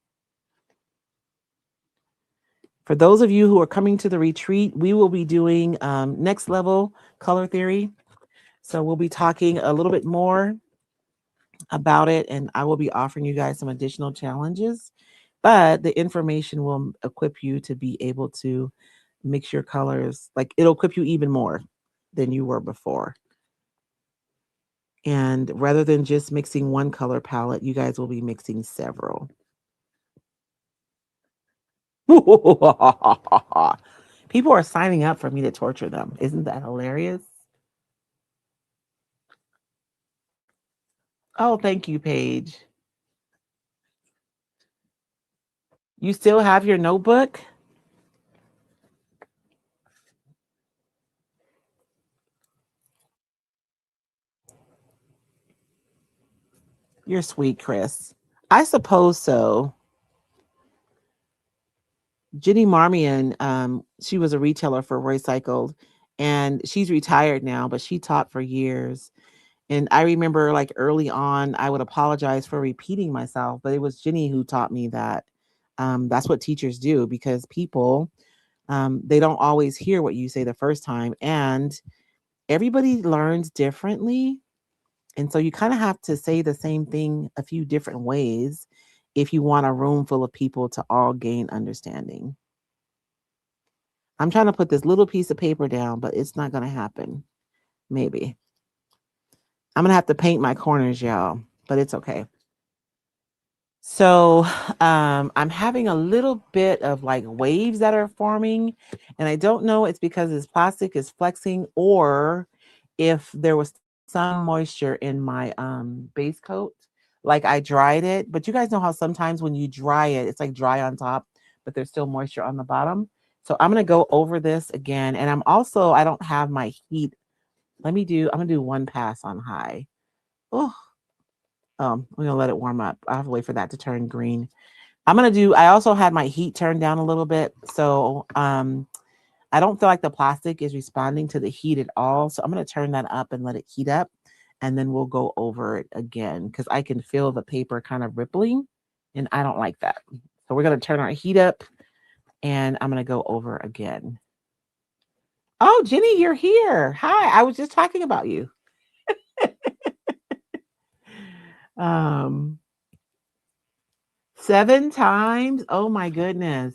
For those of you who are coming to the retreat, we will be doing next level color theory. So we'll be talking a little bit more about it, and I will be offering you guys some additional challenges. But the information will equip you to be able to mix your colors. Like it'll equip you even more than you were before. And rather than just mixing one color palette, you guys will be mixing several. People are signing up for me to torture them. Isn't that hilarious? Oh, thank you, Paige. You still have your notebook? You're sweet, Chris. I suppose so. Jenny Marmion, she was a retailer for Roycycled, and she's retired now, but she taught for years. And I remember like early on, I would apologize for repeating myself, but it was Jenny who taught me that that's what teachers do because people, they don't always hear what you say the first time. And everybody learns differently. And so you kind of have to say the same thing a few different ways if you want a room full of people to all gain understanding. I'm trying to put this little piece of paper down, but it's not going to happen. Maybe. I'm going to have to paint my corners, y'all, but it's okay. So I'm having a little bit of like waves that are forming, and I don't know it's because this plastic is flexing or if there was some moisture in my base coat, like I dried it. But you guys know how sometimes when you dry it, it's like dry on top, but there's still moisture on the bottom. So I'm gonna go over this again, and I don't have my heat. I'm gonna do one pass on high. Oh, I'm gonna let it warm up. I have to wait for that to turn green. I also had my heat turned down a little bit. So I don't feel like the plastic is responding to the heat at all. So I'm going to turn that up and let it heat up. And then we'll go over it again because I can feel the paper kind of rippling and I don't like that. So we're going to turn our heat up and I'm going to go over again. Oh, Jenny, you're here. Hi. I was just talking about you. Um, 7 times. Oh my goodness.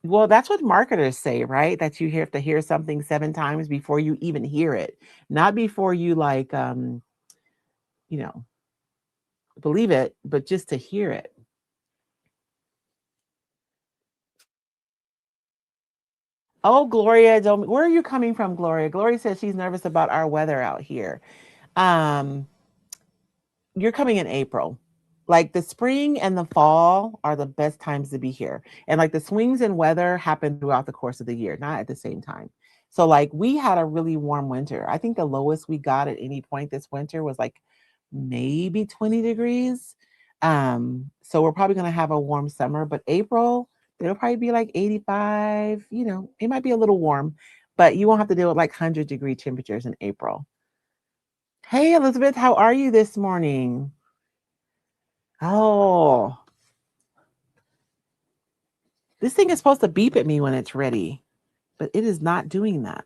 Well, that's what marketers say, right? That you have to hear something 7 times before you even hear it. Not before you like you know, believe it, but just to hear it. Oh, Gloria, don't where are you coming from, Gloria? Gloria says she's nervous about our weather out here. Um, you're coming in April. Like the spring and the fall are the best times to be here. And like the swings in weather happen throughout the course of the year, not at the same time. So like we had a really warm winter. I think the lowest we got at any point this winter was like maybe 20 degrees. So we're probably gonna have a warm summer, but April, it'll probably be like 85, it might be a little warm, but you won't have to deal with like 100-degree temperatures in April. Hey Elizabeth, how are you this morning? Oh, this thing is supposed to beep at me when it's ready, but it is not doing that.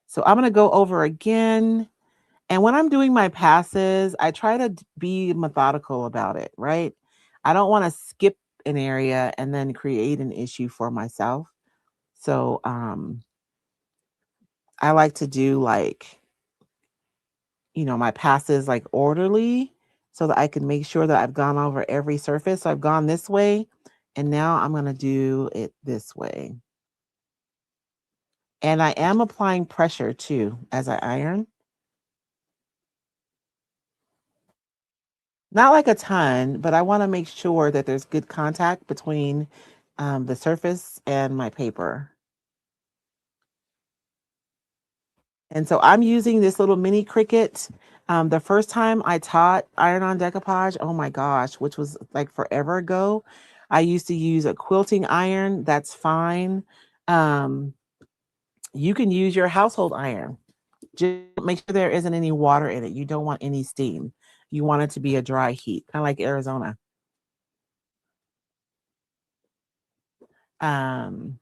So I'm going to go over again. And when I'm doing my passes, I try to be methodical about it, right? I don't want to skip an area and then create an issue for myself. So I like to do like, my passes like orderly so that I can make sure that I've gone over every surface. So I've gone this way and now I'm going to do it this way. And I am applying pressure too as I iron. Not like a ton, but I want to make sure that there's good contact between the surface and my paper. And so I'm using this little mini Cricut. The first time I taught iron on decoupage, oh my gosh, which was like forever ago, I used to use a quilting iron. That's fine. Um, you can use your household iron. Just make sure there isn't any water in it. You don't want any steam. You want it to be a dry heat, kind of like Arizona. Um,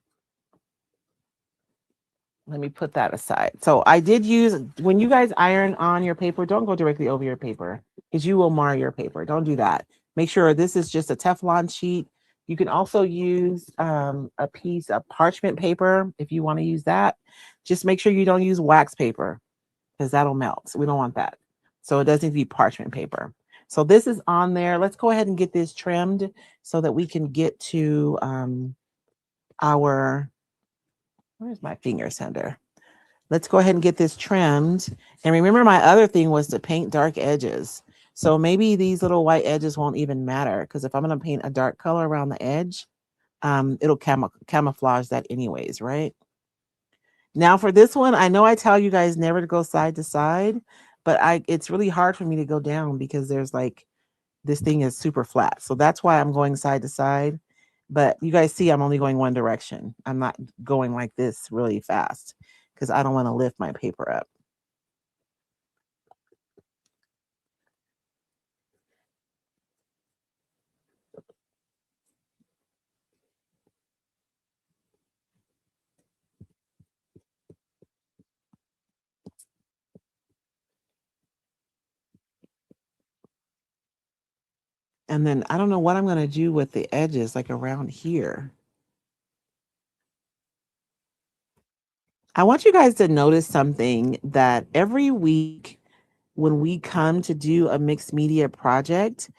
Let me put that aside. So I did use, when you guys iron on your paper, don't go directly over your paper because you will mar your paper. Don't do that. Make sure this is just a Teflon sheet. You can also use a piece of parchment paper if you want to use that. Just make sure you don't use wax paper because that'll melt. We don't want that. So it does need to be parchment paper. So this is on there. Let's go ahead and get this trimmed so that we can get to our, where's my finger sander? Let's go ahead and get this trimmed. And remember, my other thing was to paint dark edges. So maybe these little white edges won't even matter because if I'm going to paint a dark color around the edge, it'll camouflage that anyways, right? Now for this one, I know I tell you guys never to go side to side, but it's really hard for me to go down because there's like, this thing is super flat. So that's why I'm going side to side. But you guys see I'm only going one direction. I'm not going like this really fast because I don't want to lift my paper up. And then I don't know what I'm going to do with the edges like around here. I want you guys to notice something that every week when we come to do a mixed media project,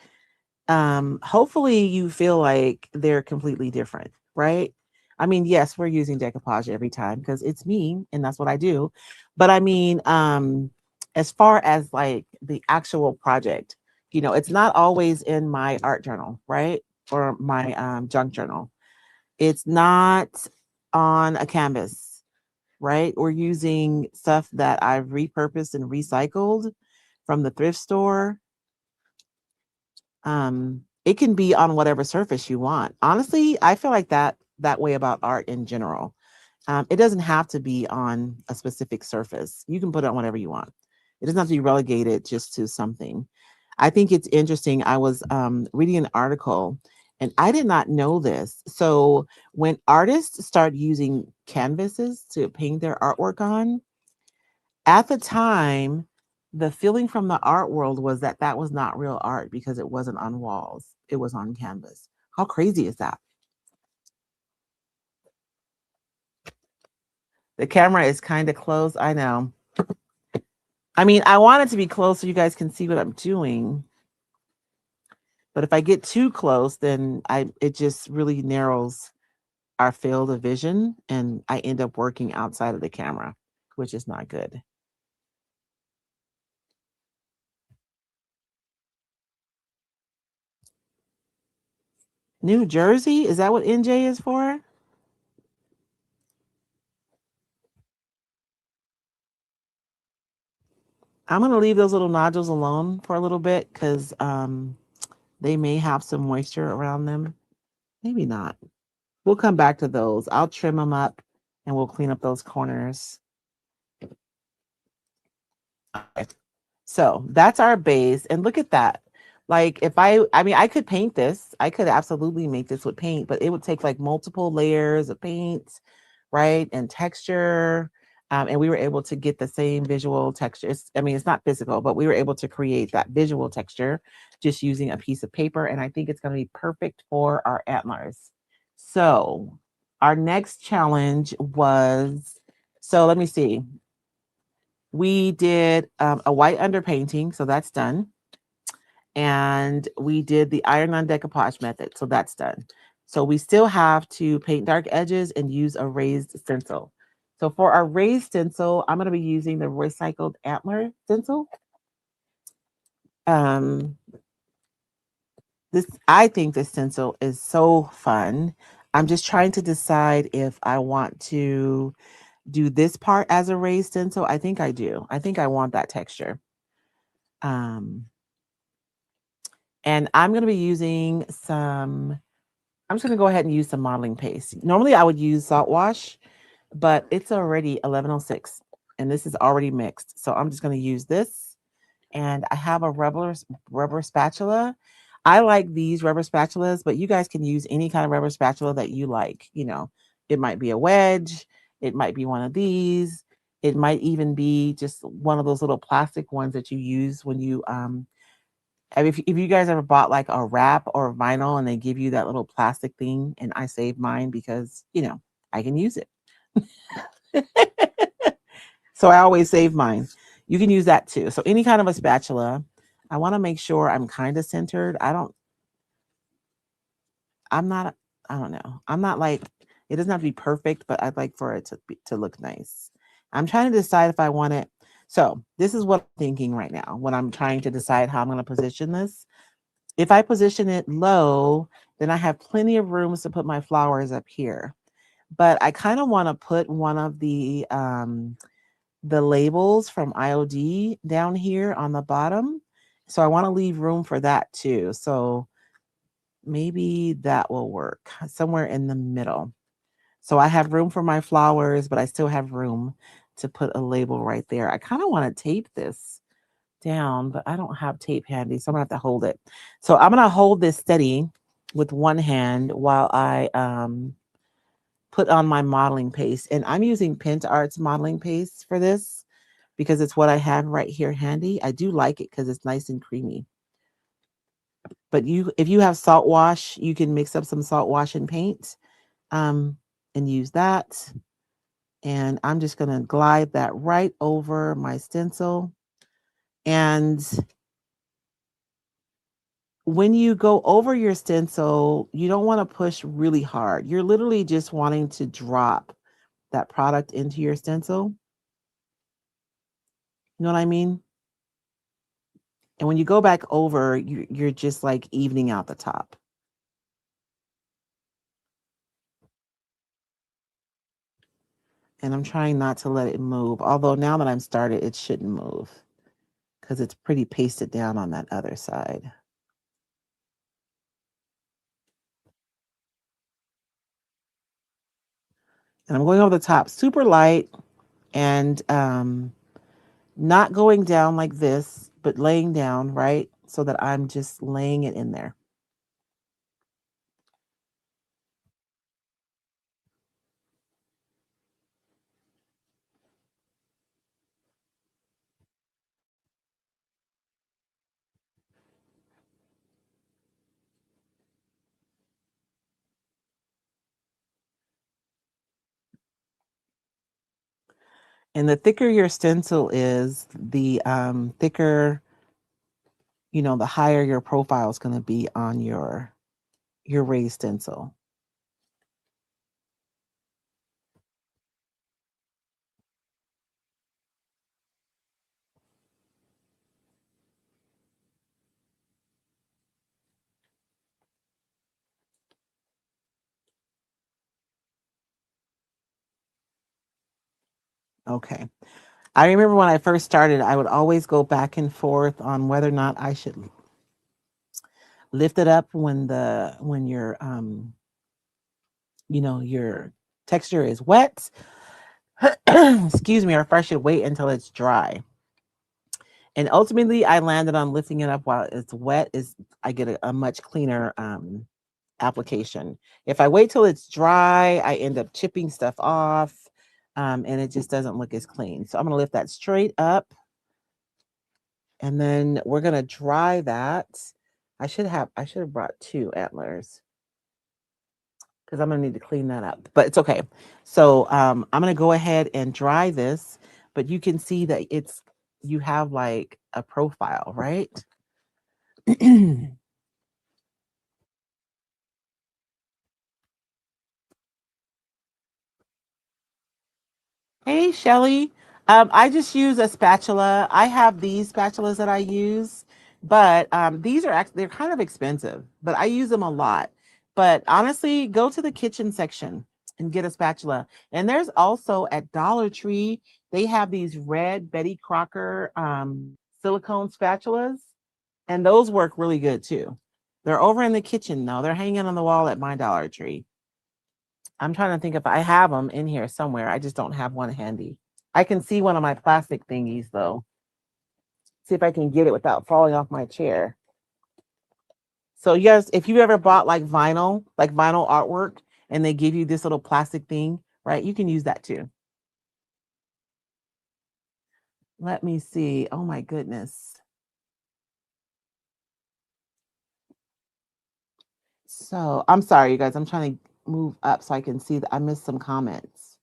hopefully you feel like they're completely different, right? I mean, yes, we're using decoupage every time because it's me and that's what I do. But I mean, as far as like the actual project, it's not always in my art journal, right? Or my junk journal. It's not on a canvas, right? We're using stuff that I've repurposed and recycled from the thrift store. It can be on whatever surface you want. Honestly, I feel like that way about art in general. It doesn't have to be on a specific surface. You can put it on whatever you want. It doesn't have to be relegated just to something. I think it's interesting. I was reading an article and I did not know this. So when artists start using canvases to paint their artwork on, at the time, the feeling from the art world was that that was not real art because it wasn't on walls. It was on canvas. How crazy is that? The camera is kind of close. I know. I mean, I want it to be close so you guys can see what I'm doing. But if I get too close, then it just really narrows our field of vision and I end up working outside of the camera, which is not good. New Jersey? Is that what NJ is for? I'm going to leave those little nodules alone for a little bit because they may have some moisture around them. Maybe not. We'll come back to those. I'll trim them up and we'll clean up those corners. Okay. So that's our base. And look at that. Like if I mean, I could paint this. I could absolutely make this with paint, but it would take like multiple layers of paint, right? And texture. And we were able to get the same visual texture. I mean, it's not physical, but we were able to create that visual texture just using a piece of paper. And I think it's going to be perfect for our antlers. So our next challenge was, so let me see. We did a white underpainting, so that's done. And we did the iron on decoupage method, so that's done. So we still have to paint dark edges and use a raised stencil. So for our raised stencil, I'm going to be using the Roycycled antler stencil. Um, I think this stencil is so fun. I'm just trying to decide if I want to do this part as a raised stencil. I think I do. I think I want that texture. Um, and I'm going to be using I'm just going to go ahead and use some modeling paste. Normally I would use salt wash, but it's already 11:06 and this is already mixed. So I'm just going to use this. And I have a rubber spatula. I like these rubber spatulas, but you guys can use any kind of rubber spatula that you like. You know, it might be a wedge. It might be one of these. It might even be just one of those little plastic ones that you use when you if you guys ever bought like a wrap or vinyl and they give you that little plastic thing, and I saved mine because, you know, I can use it. So I always save mine. You can use that too. So any kind of a spatula. I want to make sure I'm kind of centered. I'm not, I don't know. I'm not like, it doesn't have to be perfect, but I'd like for it to look nice. I'm trying to decide if I want it. So this is what I'm thinking right now when I'm trying to decide how I'm going to position this. If I position it low, then I have plenty of rooms to put my flowers up here. But I kind of want to put one of the labels from IOD down here on the bottom. So I want to leave room for that too. So maybe that will work somewhere in the middle. So I have room for my flowers, but I still have room to put a label right there. I kind of want to tape this down, but I don't have tape handy, so I'm gonna have to hold it. So I'm gonna hold this steady with one hand while I put on my modeling paste. And I'm using Pint Arts modeling paste for this because it's what I have right here handy. I do like it because it's nice and creamy. But if you have salt wash, you can mix up some salt wash and paint um, and use that. And I'm just gonna glide that right over my stencil. And when you go over your stencil, you don't want to push really hard. You're literally just wanting to drop that product into your stencil. You know what I mean? And when you go back over, you're just like evening out the top. And I'm trying not to let it move. Although now that I'm started, it shouldn't move because it's pretty pasted down on that other side. And I'm going over the top super light and not going down like this, but laying down, right? So that I'm just laying it in there. And the thicker your stencil is, the thicker, the higher your profile is going to be on your raised stencil. Okay. I remember when I first started, I would always go back and forth on whether or not I should lift it up when your texture is wet. Excuse me, or if I should wait until it's dry. And ultimately I landed on lifting it up while it's wet. Is I get a much cleaner application. If I wait till it's dry, I end up chipping stuff off, and it just doesn't look as clean. So I'm going to lift that straight up, and then we're going to dry that. I should have brought 2 antlers because I'm going to need to clean that up, but it's okay. So I'm going to go ahead and dry this, but you can see that you have like a profile, right? Hey, Shelly. I just use a spatula. I have these spatulas that I use, but these are actually they're kind of expensive, but I use them a lot. But honestly, go to the kitchen section and get a spatula. And there's also at Dollar Tree, they have these red Betty Crocker silicone spatulas, and those work really good too. They're over in the kitchen though. They're hanging on the wall at my Dollar Tree. I'm trying to think if I have them in here somewhere. I just don't have one handy. I can see one of my plastic thingies though. See if I can get it without falling off my chair. So you guys, if you ever bought like vinyl artwork, and they give you this little plastic thing, right? You can use that too. Let me see. Oh my goodness. So I'm sorry, you guys. I'm trying to move up so I can see that I missed some comments.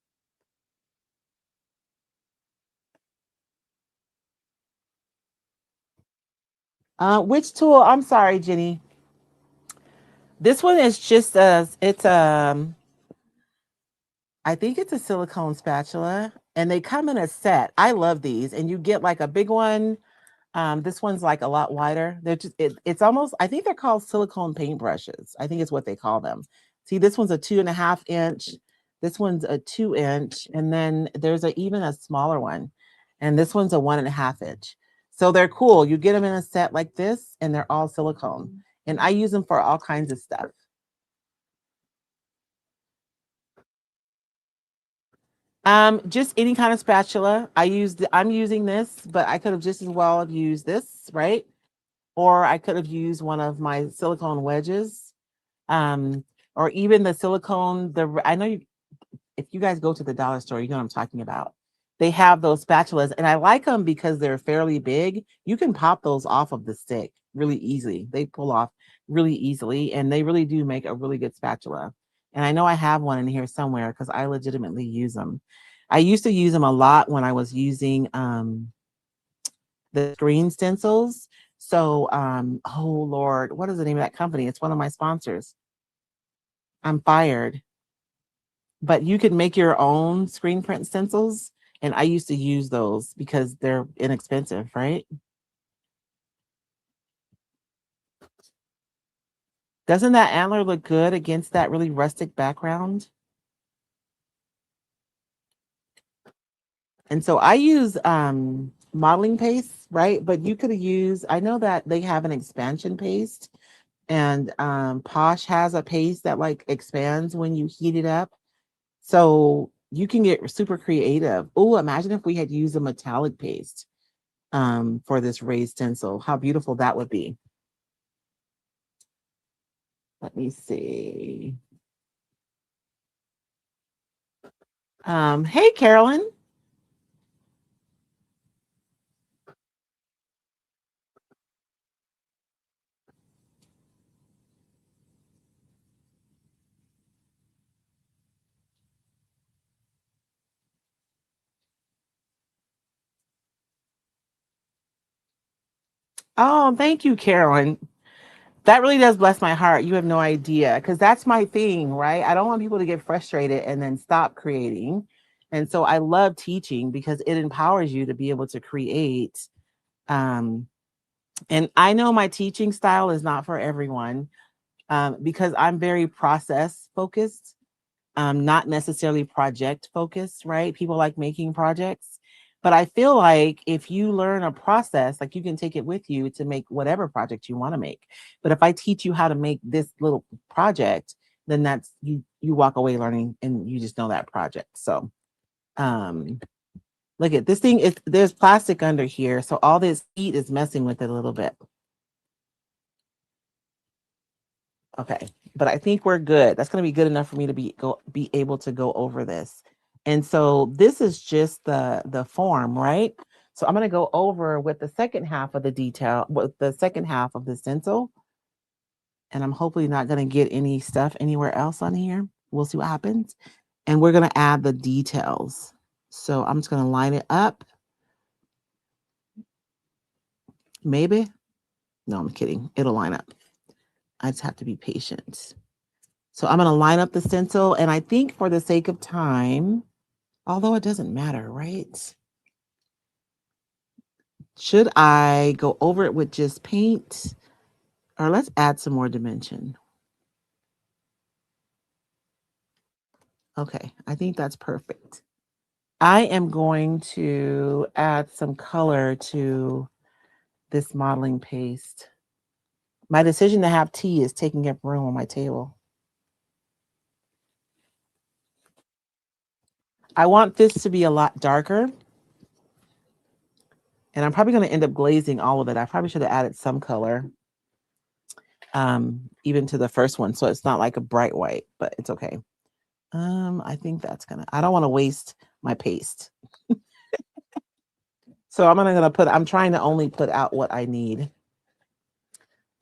Which tool? I'm sorry, Jenny. This one is just it's I think it's a silicone spatula, and they come in a set. I love these, and you get like a big one. This one's like a lot wider. They're just it's almost, I think they're called silicone paintbrushes. I think it's what they call them. See, this one's a 2.5 inch. This one's a 2 inch, and then there's even a smaller one, and this one's a 1.5 inch. So they're cool. You get them in a set like this, and they're all silicone. And I use them for all kinds of stuff. Just any kind of spatula. I'm using this, but I could have just as well have used this, right? Or I could have used one of my silicone wedges. Um, or even the silicone, I know if you guys go to the dollar store, you know what I'm talking about. They have those spatulas, and I like them because they're fairly big. You can pop those off of the stick really easily. They pull off really easily, and they really do make a really good spatula. And I know I have one in here somewhere because I legitimately use them. I used to use them a lot when I was using the screen stencils. So, oh Lord, what is the name of that company? It's one of my sponsors. I'm fired. But you could make your own screen print stencils. And I used to use those because they're inexpensive, right? Doesn't that antler look good against that really rustic background? And so I use modeling paste, right? But you could use, I know that they have an expansion paste, and Posh has a paste that like expands when you heat it up. So you can get super creative. Oh, imagine if we had used a metallic paste for this raised stencil. How beautiful that would be. Let me see. Hey, Carolyn. Oh, thank you, Carolyn. That really does bless my heart. You have no idea, because that's my thing, right? I don't want people to get frustrated and then stop creating. And so I love teaching because it empowers you to be able to create. Um, and I know my teaching style is not for everyone, because I'm very process focused, not necessarily project focused, right? People like making projects. But I feel like if you learn a process, like you can take it with you to make whatever project you want to make. But if I teach you how to make this little project, then that's you walk away learning and you just know that project. So um look at this thing, there's plastic under here. So all this heat is messing with it a little bit. Okay, but I think we're good. That's going to be good enough for me to be able to go over this. And so this is just the form, right? So I'm going to go over with the second half of the detail, with the second half of the stencil. And I'm hopefully not going to get any stuff anywhere else on here. We'll see what happens. And we're going to add the details. So I'm just going to line it up. Maybe. No, I'm kidding. It'll line up. I just have to be patient. So I'm going to line up the stencil. And I think for the sake of time, although it doesn't matter, right? Should I go over it with just paint, or let's add some more dimension? Okay, I think that's perfect. I am going to add some color to this modeling paste. My decision to have tea is taking up room on my table. I want this to be a lot darker. And I'm probably going to end up glazing all of it. I probably should have added some color, even to the first one. So it's not like a bright white, but it's okay. I think that's I don't want to waste my paste. So I'm trying to only put out what I need.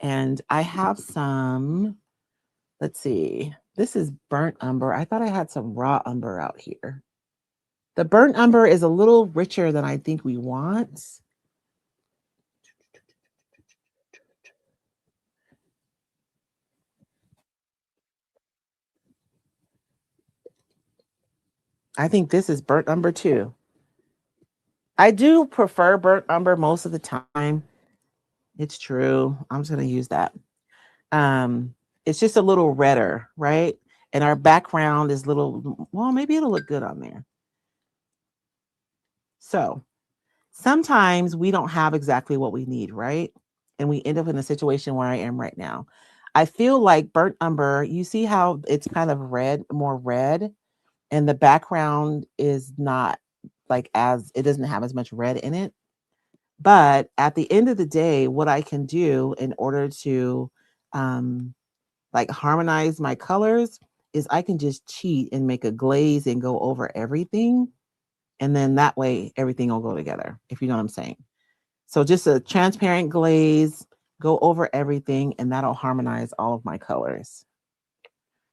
And I have some, let's see, this is burnt umber. I thought I had some raw umber out here. The burnt umber is a little richer than I think we want. I think this is burnt umber too. I do prefer burnt umber most of the time. It's true. I'm just going to use that. It's just a little redder, right? And our background is little, well, maybe it'll look good on there. So sometimes we don't have exactly what we need, right? And we end up in a situation where I am right now. I feel like burnt umber, you see how it's kind of red, more red, and the background is not like it doesn't have as much red in it. But at the end of the day, what I can do in order to like harmonize my colors is I can just cheat and make a glaze and go over everything. And then that way everything will go together, if you know what I'm saying. So just a transparent glaze, go over everything, and that'll harmonize all of my colors.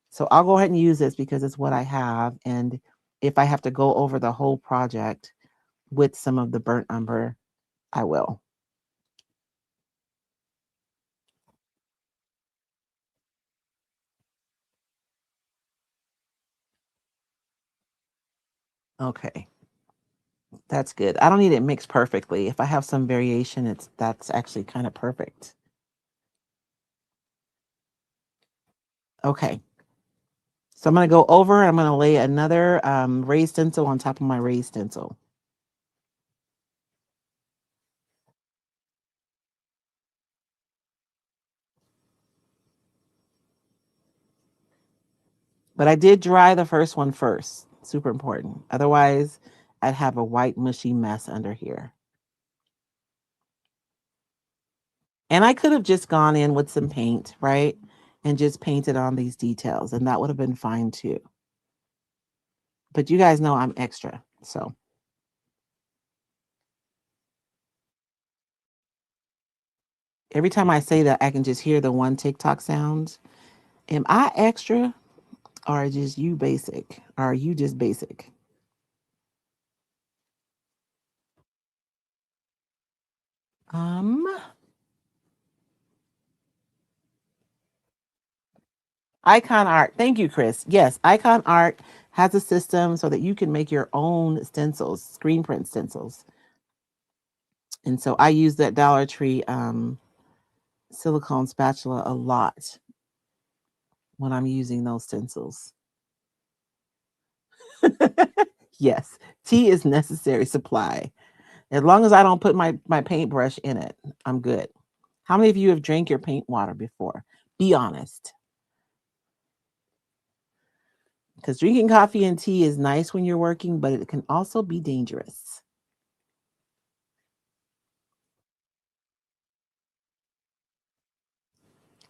So I'll go ahead and use this because it's what I have. And if I have to go over the whole project with some of the burnt umber, I will. Okay. That's good. I don't need it mixed perfectly. If I have some variation, that's actually kind of perfect. Okay. So I'm going to go over, I'm going to lay another raised stencil on top of my raised stencil. But I did dry the first one first. Super important. Otherwise, I'd have a white mushy mess under here. And I could have just gone in with some paint, right? And just painted on these details, and that would have been fine too. But you guys know I'm extra, so. Every time I say that, I can just hear the one TikTok sound. Am I extra, or just you basic? Or are you just basic? Um, Icon Art. Thank you, Chris. Yes, Icon Art has a system so that you can make your own stencils, screen print stencils. And so I use that Dollar Tree silicone spatula a lot when I'm using those stencils. Yes, tea is necessary supply. As long as I don't put my paintbrush in it, I'm good. How many of you have drank your paint water before? Be honest. Because drinking coffee and tea is nice when you're working, but it can also be dangerous.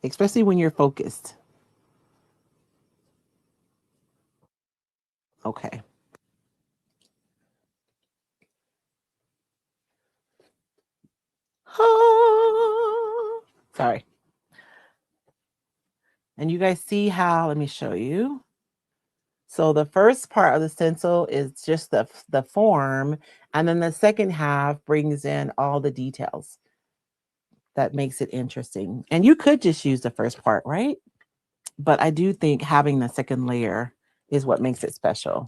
Especially when you're focused. Okay. Sorry. And you guys see how, let me show you. So the first part of the stencil is just the form, and then the second half brings in all the details. That makes it interesting. And you could just use the first part, right? But I do think having the second layer is what makes it special.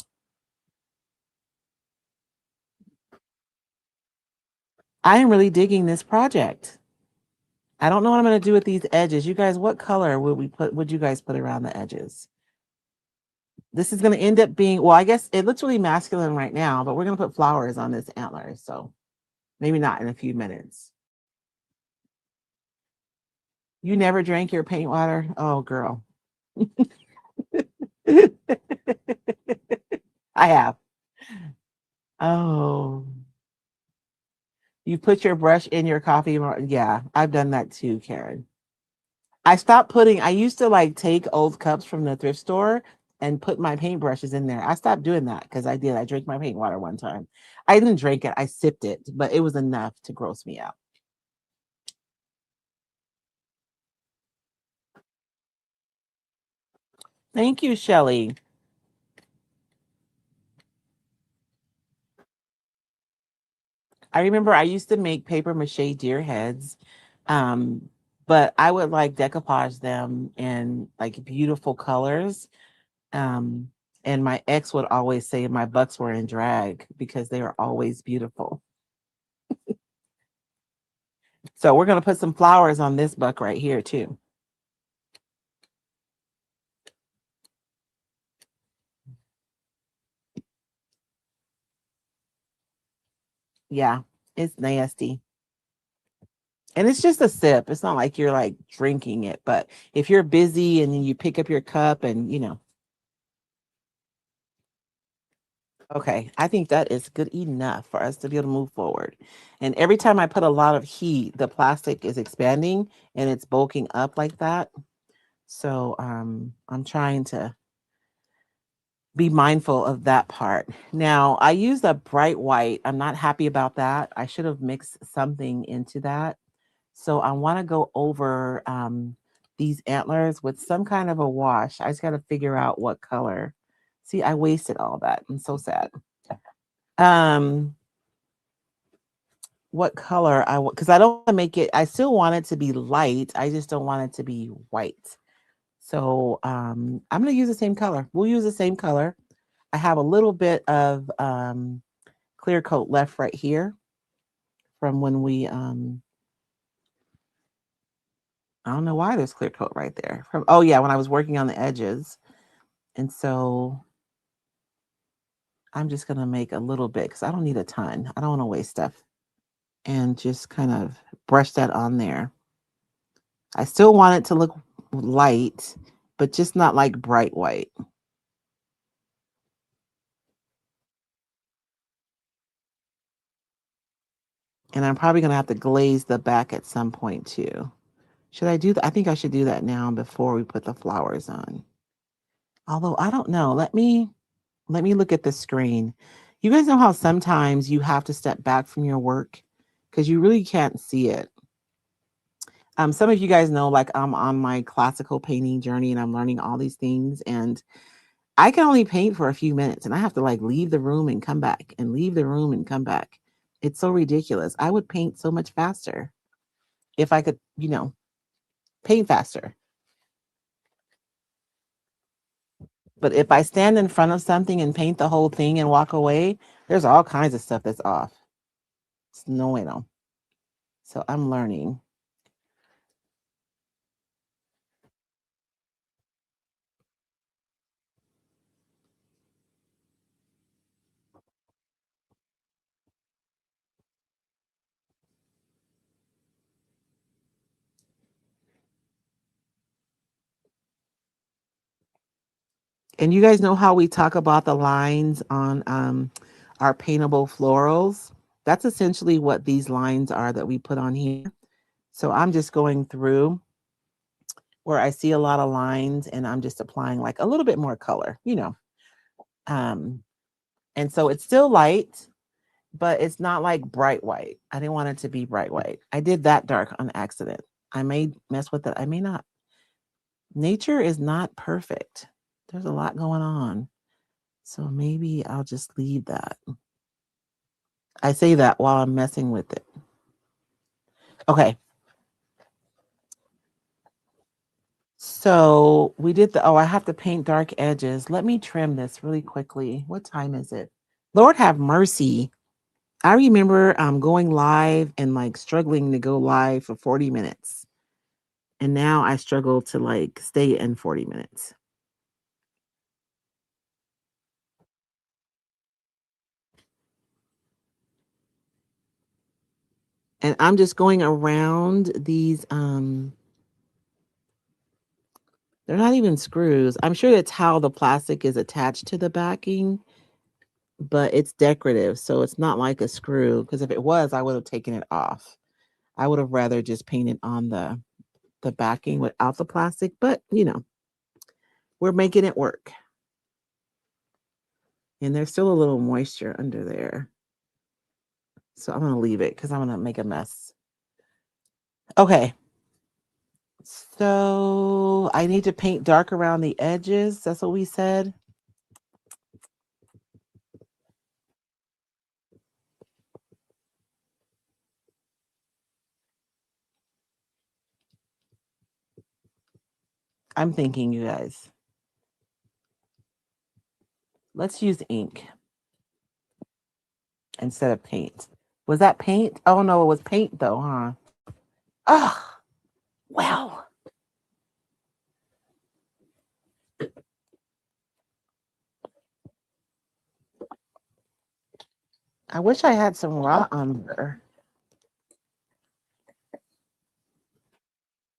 I am really digging this project. I don't know what I'm going to do with these edges. You guys, what color would you guys put around the edges? This is going to end up being, well, I guess it looks really masculine right now, but we're going to put flowers on this antler. So maybe not in a few minutes. You never drank your paint water? Oh, girl. I have. Oh, you put your brush in your coffee. Yeah, I've done that too, Karen. I used to like take old cups from the thrift store and put my paintbrushes in there. I stopped doing that because I drank my paint water one time. I didn't drink it, I sipped it, but it was enough to gross me out. Thank you, Shelly. I remember I used to make paper mache deer heads. Um, but I would like decoupage them in like beautiful colors. Um, and my ex would always say my bucks were in drag because they were always beautiful. So we're going to put some flowers on this buck right here too. Yeah, it's nasty. And it's just a sip. It's not like you're like drinking it, but if you're busy and then you pick up your cup and okay, I think that is good enough for us to be able to move forward. And every time I put a lot of heat, the plastic is expanding and it's bulking up like that. So I'm trying to be mindful of that part. Now, I use a bright white. I'm not happy about that. I should have mixed something into that. So I want to go over these antlers with some kind of a wash. I just got to figure out what color. See, I wasted all that. I'm so sad. Um, what color I want, because I don't want to make it, I still want it to be light. I just don't want it to be white. So I'm going to use the same color. We'll use the same color. I have a little bit of clear coat left right here from when we I don't know why there's clear coat right there. From oh yeah, when I was working on the edges. And so I'm just gonna make a little bit because I don't need a ton. I don't want to waste stuff. And just kind of brush that on there. I still want it to look light, but just not like bright white. And I'm probably gonna have to glaze the back at some point too. Should I do that? I think I should do that now before we put the flowers on. Although I don't know. Let me look at the screen. You guys know how sometimes you have to step back from your work because you really can't see it. Some of you guys know, like I'm on my classical painting journey and I'm learning all these things, and I can only paint for a few minutes, and I have to like leave the room and come back, and leave the room and come back. It's so ridiculous. I would paint so much faster if I could, paint faster. But if I stand in front of something and paint the whole thing and walk away, there's all kinds of stuff that's off. It's no way no. So I'm learning. And you guys know how we talk about the lines on our paintable florals? That's essentially what these lines are that we put on here. So I'm just going through where I see a lot of lines and I'm just applying like a little bit more color, you know. And so it's still light, but it's not like bright white. I didn't want it to be bright white. I did that dark on accident. I may mess with it. I may not. Nature is not perfect. There's a lot going on. So maybe I'll just leave that. I say that while I'm messing with it. Okay. So we did I have to paint dark edges. Let me trim this really quickly. What time is it? Lord have mercy. I remember going live and like struggling to go live for 40 minutes. And now I struggle to like stay in 40 minutes. And I'm just going around these they're not even screws. I'm sure that's how the plastic is attached to the backing, but it's decorative, so it's not like a screw, because if it was, I would have taken it off. I would have rather just painted on the backing without the plastic, but you know, we're making it work. And there's still a little moisture under there. So I'm going to leave it because I'm going to make a mess. Okay. So I need to paint dark around the edges. That's what we said. I'm thinking, you guys. Let's use ink instead of paint. Was that paint? Oh no, it was paint though, huh? Oh, well. I wish I had some raw umber.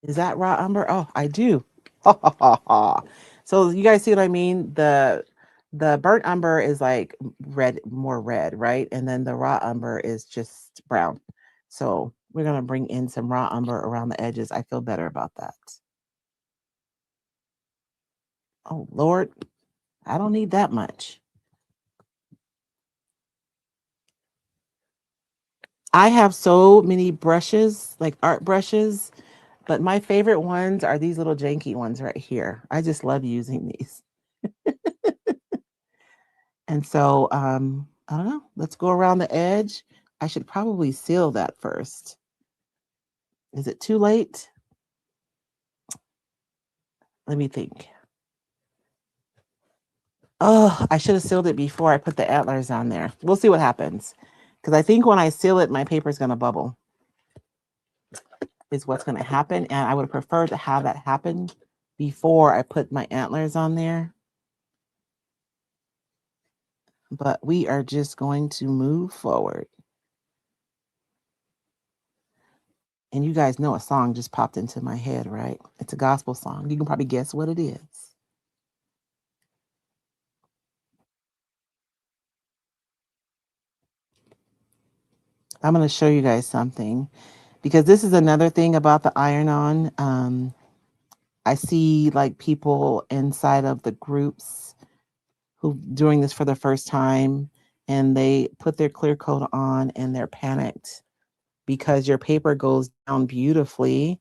Is that raw umber? Oh, I do. So you guys see what I mean? The burnt umber is like red, more red, right? And then the raw umber is just brown. So we're gonna bring in some raw umber around the edges. I feel better about that. Oh Lord, I don't need that much. I have so many brushes, like art brushes, but my favorite ones are these little janky ones right here. I just love using these. And so, I don't know. Let's go around the edge. I should probably seal that first. Is it too late? Let me think. Oh, I should have sealed it before I put the antlers on there. We'll see what happens. Because I think when I seal it, my paper is going to bubble, is what's going to happen. And I would prefer to have that happen before I put my antlers on there. But we are just going to move forward. And you guys know a song just popped into my head, right? It's a gospel song. You can probably guess what it is. I'm going to show you guys something, because this is another thing about the iron-on. I see like people inside of the groups who doing this for the first time, and they put their clear coat on and they're panicked because your paper goes down beautifully.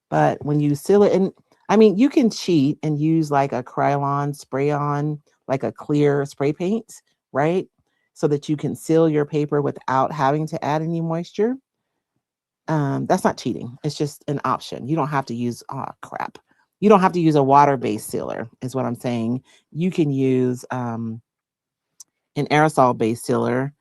But when you seal it, and I mean, you can cheat and use like a Krylon spray on, like a clear spray paint, right? So that you can seal your paper without having to add any moisture. That's not cheating. It's just an option. You don't have to use, oh crap. You don't have to use a water-based sealer, is what I'm saying. You can use an aerosol-based sealer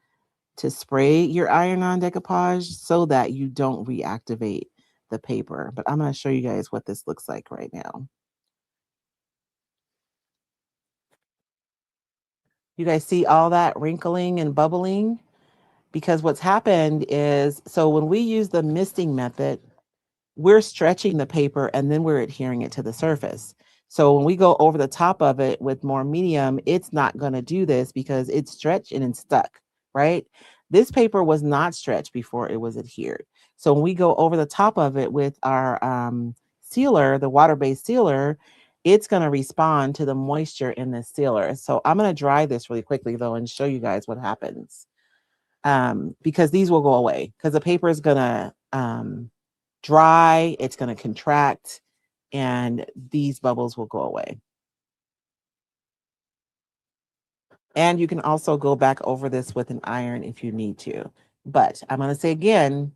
to spray your iron-on decoupage so that you don't reactivate the paper. But I'm going to show you guys what this looks like right now. You guys see all that wrinkling and bubbling? Because what's happened is, so when we use the misting method, we're stretching the paper and then we're adhering it to the surface. So when we go over the top of it with more medium, it's not going to do this because it's stretched and it's stuck, right? This paper was not stretched before it was adhered. So when we go over the top of it with our sealer, the water-based sealer, it's going to respond to the moisture in the sealer. So I'm going to dry this really quickly though and show you guys what happens. Because these will go away because the paper is going to dry, it's going to contract, and these bubbles will go away. And you can also go back over this with an iron if you need to. But I'm going to say again,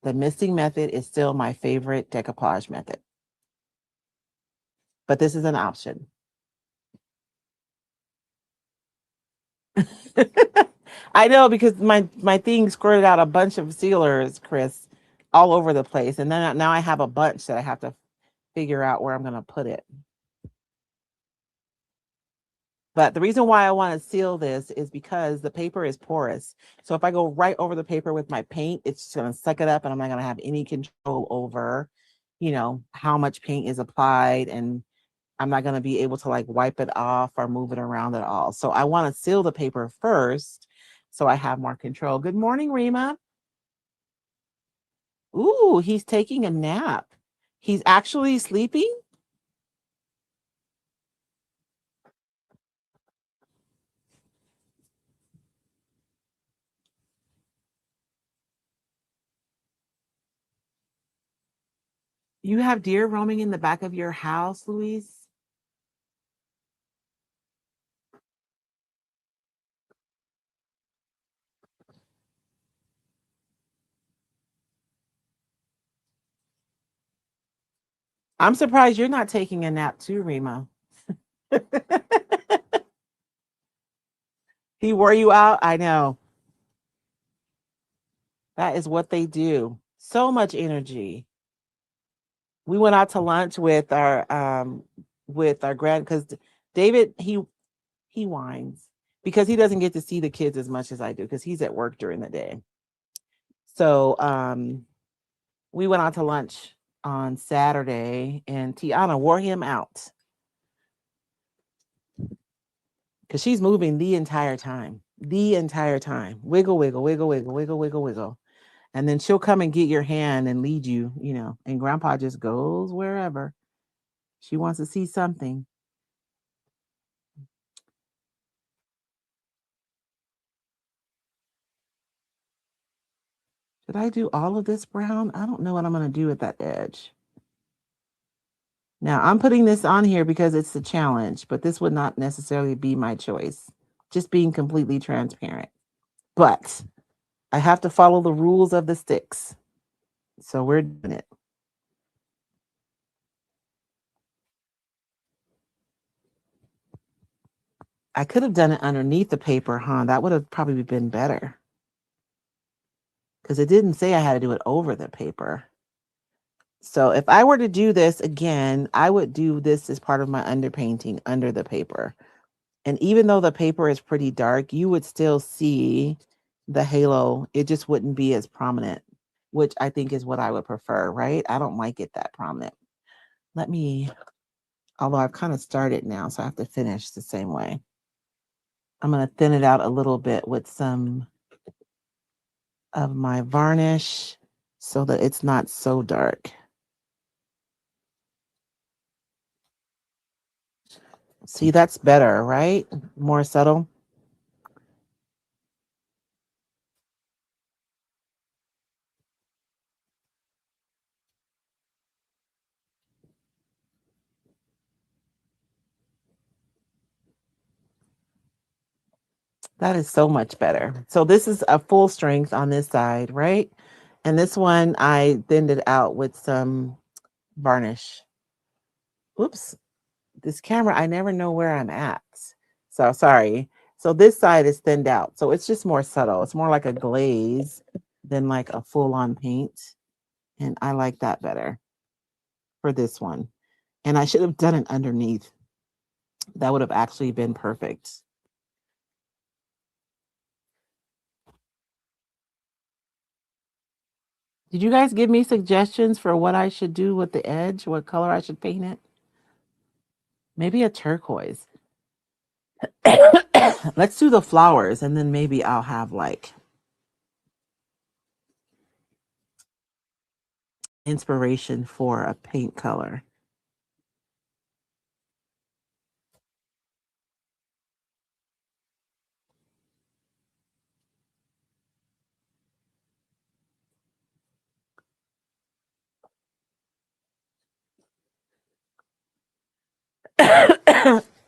the misting method is still my favorite decoupage method. But this is an option. I know, because my thing squirted out a bunch of sealers, Chris, all over the place. And then now I have a bunch that I have to figure out where I'm going to put it. But the reason why I want to seal this is because the paper is porous. So if I go right over the paper with my paint, it's just going to suck it up and I'm not going to have any control over, how much paint is applied, and I'm not going to be able to like wipe it off or move it around at all. So I want to seal the paper first so I have more control. Good morning, Rima. Ooh, he's taking a nap. He's actually sleeping? You have deer roaming in the back of your house, Louise? I'm surprised you're not taking a nap too, Rima. He wore you out? I know. That is what they do. So much energy. We went out to lunch with our grand, because David, he whines because he doesn't get to see the kids as much as I do because he's at work during the day. So we went out to lunch on Saturday and Tiana wore him out because she's moving the entire time. The entire time. Wiggle, wiggle, wiggle, wiggle, wiggle, wiggle, wiggle. And then she'll come and get your hand and lead you, and grandpa just goes wherever. She wants to see something. Should I do all of this brown? I don't know what I'm going to do at that edge. Now, I'm putting this on here because it's a challenge, but this would not necessarily be my choice. Just being completely transparent. But I have to follow the rules of the sticks. So we're doing it. I could have done it underneath the paper, huh? That would have probably been better. Because it didn't say I had to do it over the paper. So if I were to do this again, I would do this as part of my underpainting under the paper. And even though the paper is pretty dark, you would still see the halo. It just wouldn't be as prominent, which I think is what I would prefer, right? I don't like it that prominent. Although I've kind of started now, so I have to finish the same way. I'm going to thin it out a little bit with some of my varnish so that it's not so dark. See, that's better, right? More subtle. That is so much better. So this is a full strength on this side, right? And this one, I thinned it out with some varnish. Oops, this camera, I never know where I'm at. So sorry. So this side is thinned out. So it's just more subtle. It's more like a glaze than like a full-on paint. And I like that better for this one. And I should have done it underneath. That would have actually been perfect. Did you guys give me suggestions for what I should do with the edge? What color I should paint it? Maybe a turquoise. Let's do the flowers and then maybe I'll have like inspiration for a paint color.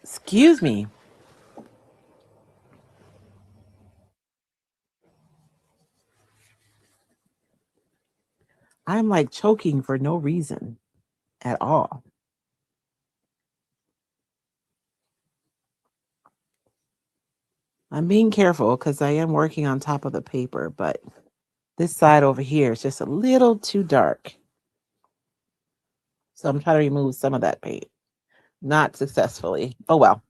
Excuse me. I'm like choking for no reason at all. I'm being careful because I am working on top of the paper, but this side over here is just a little too dark. So I'm trying to remove some of that paint. Not successfully. Oh well.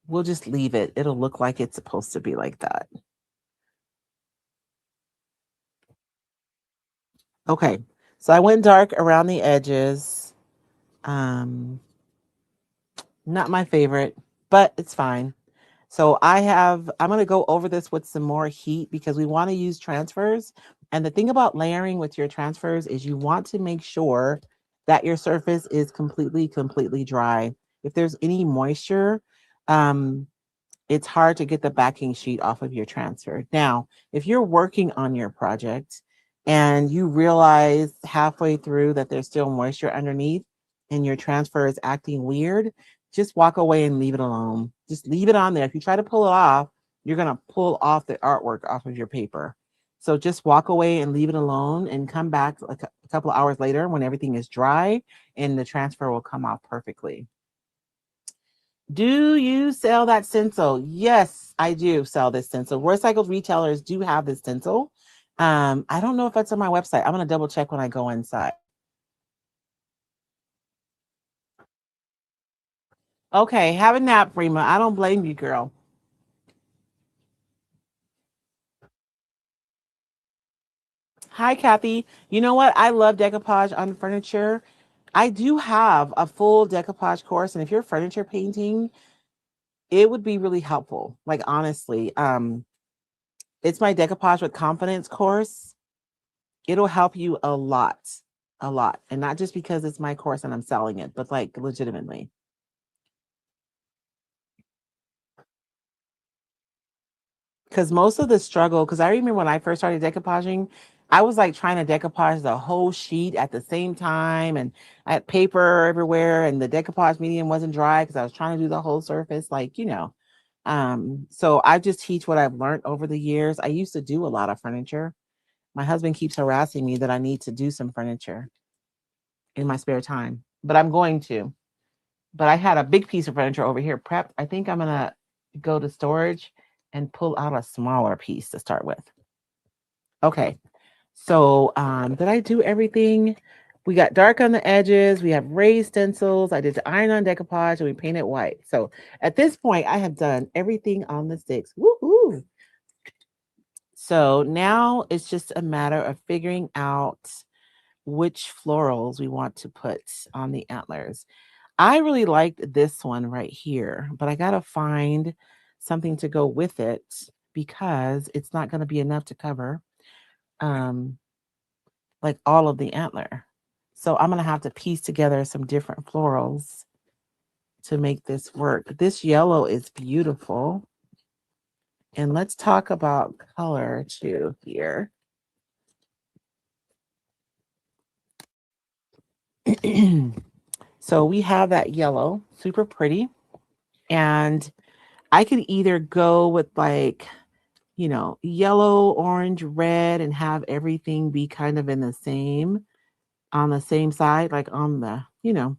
We'll just leave it. It'll look like it's supposed to be like that. Okay. So I went dark around the edges. Um, Not my favorite, but it's fine. So I'm going to go over this with some more heat because we want to use transfers. And the thing about layering with your transfers is you want to make sure that your surface is completely dry. If there's any moisture, um, it's hard to get the backing sheet off of your transfer. Now, if you're working on your project and you realize halfway through that there's still moisture underneath and your transfer is acting weird, just walk away and leave it alone. Just leave it on there. If you try to pull it off, you're going to pull off the artwork off of your paper. So just walk away and leave it alone and come back like a couple of hours later when everything is dry and the transfer will come off perfectly. Do you sell that stencil? Yes, I do sell this stencil. Roycycled retailers do have this stencil. I don't know if it's on my website. I'm gonna double check when I go inside. Okay, have a nap, Rima. I don't blame you, girl. Hi, Kathy. You know what? I love decoupage on furniture. I do have a full decoupage course, and if you're furniture painting, it would be really helpful. Like honestly, it's my decoupage with confidence course. It'll help you a lot. And not just because it's my course and I'm selling it, but like legitimately. Because most of the struggle, because I remember when I first started decoupaging, I was like trying to decoupage the whole sheet at the same time, and I had paper everywhere, and the decoupage medium wasn't dry because I was trying to do the whole surface, like, you know. So I just teach what I've learned over the years. I used to do a lot of furniture. My husband keeps harassing me that I need to do some furniture in my spare time, but I'm going to. But I had a big piece of furniture over here prepped. I think I'm gonna go to storage and pull out a smaller piece to start with. Okay. So did I do everything? We got dark on the edges. We have raised stencils. I did the iron on decoupage and we painted white. So at this point, I have done everything on the sticks. Woohoo! So now it's just a matter of figuring out which florals we want to put on the antlers. I really liked this one right here, but I gotta find something to go with it because it's not gonna be enough to cover um like all of the antler. So I'm gonna have to piece together some different florals to make this work. This yellow is beautiful. And let's talk about color too here. So we have that yellow, super pretty. And I could either go with like, you know, yellow, orange, red, and have everything be kind of in the same on the same side, like on the, you know,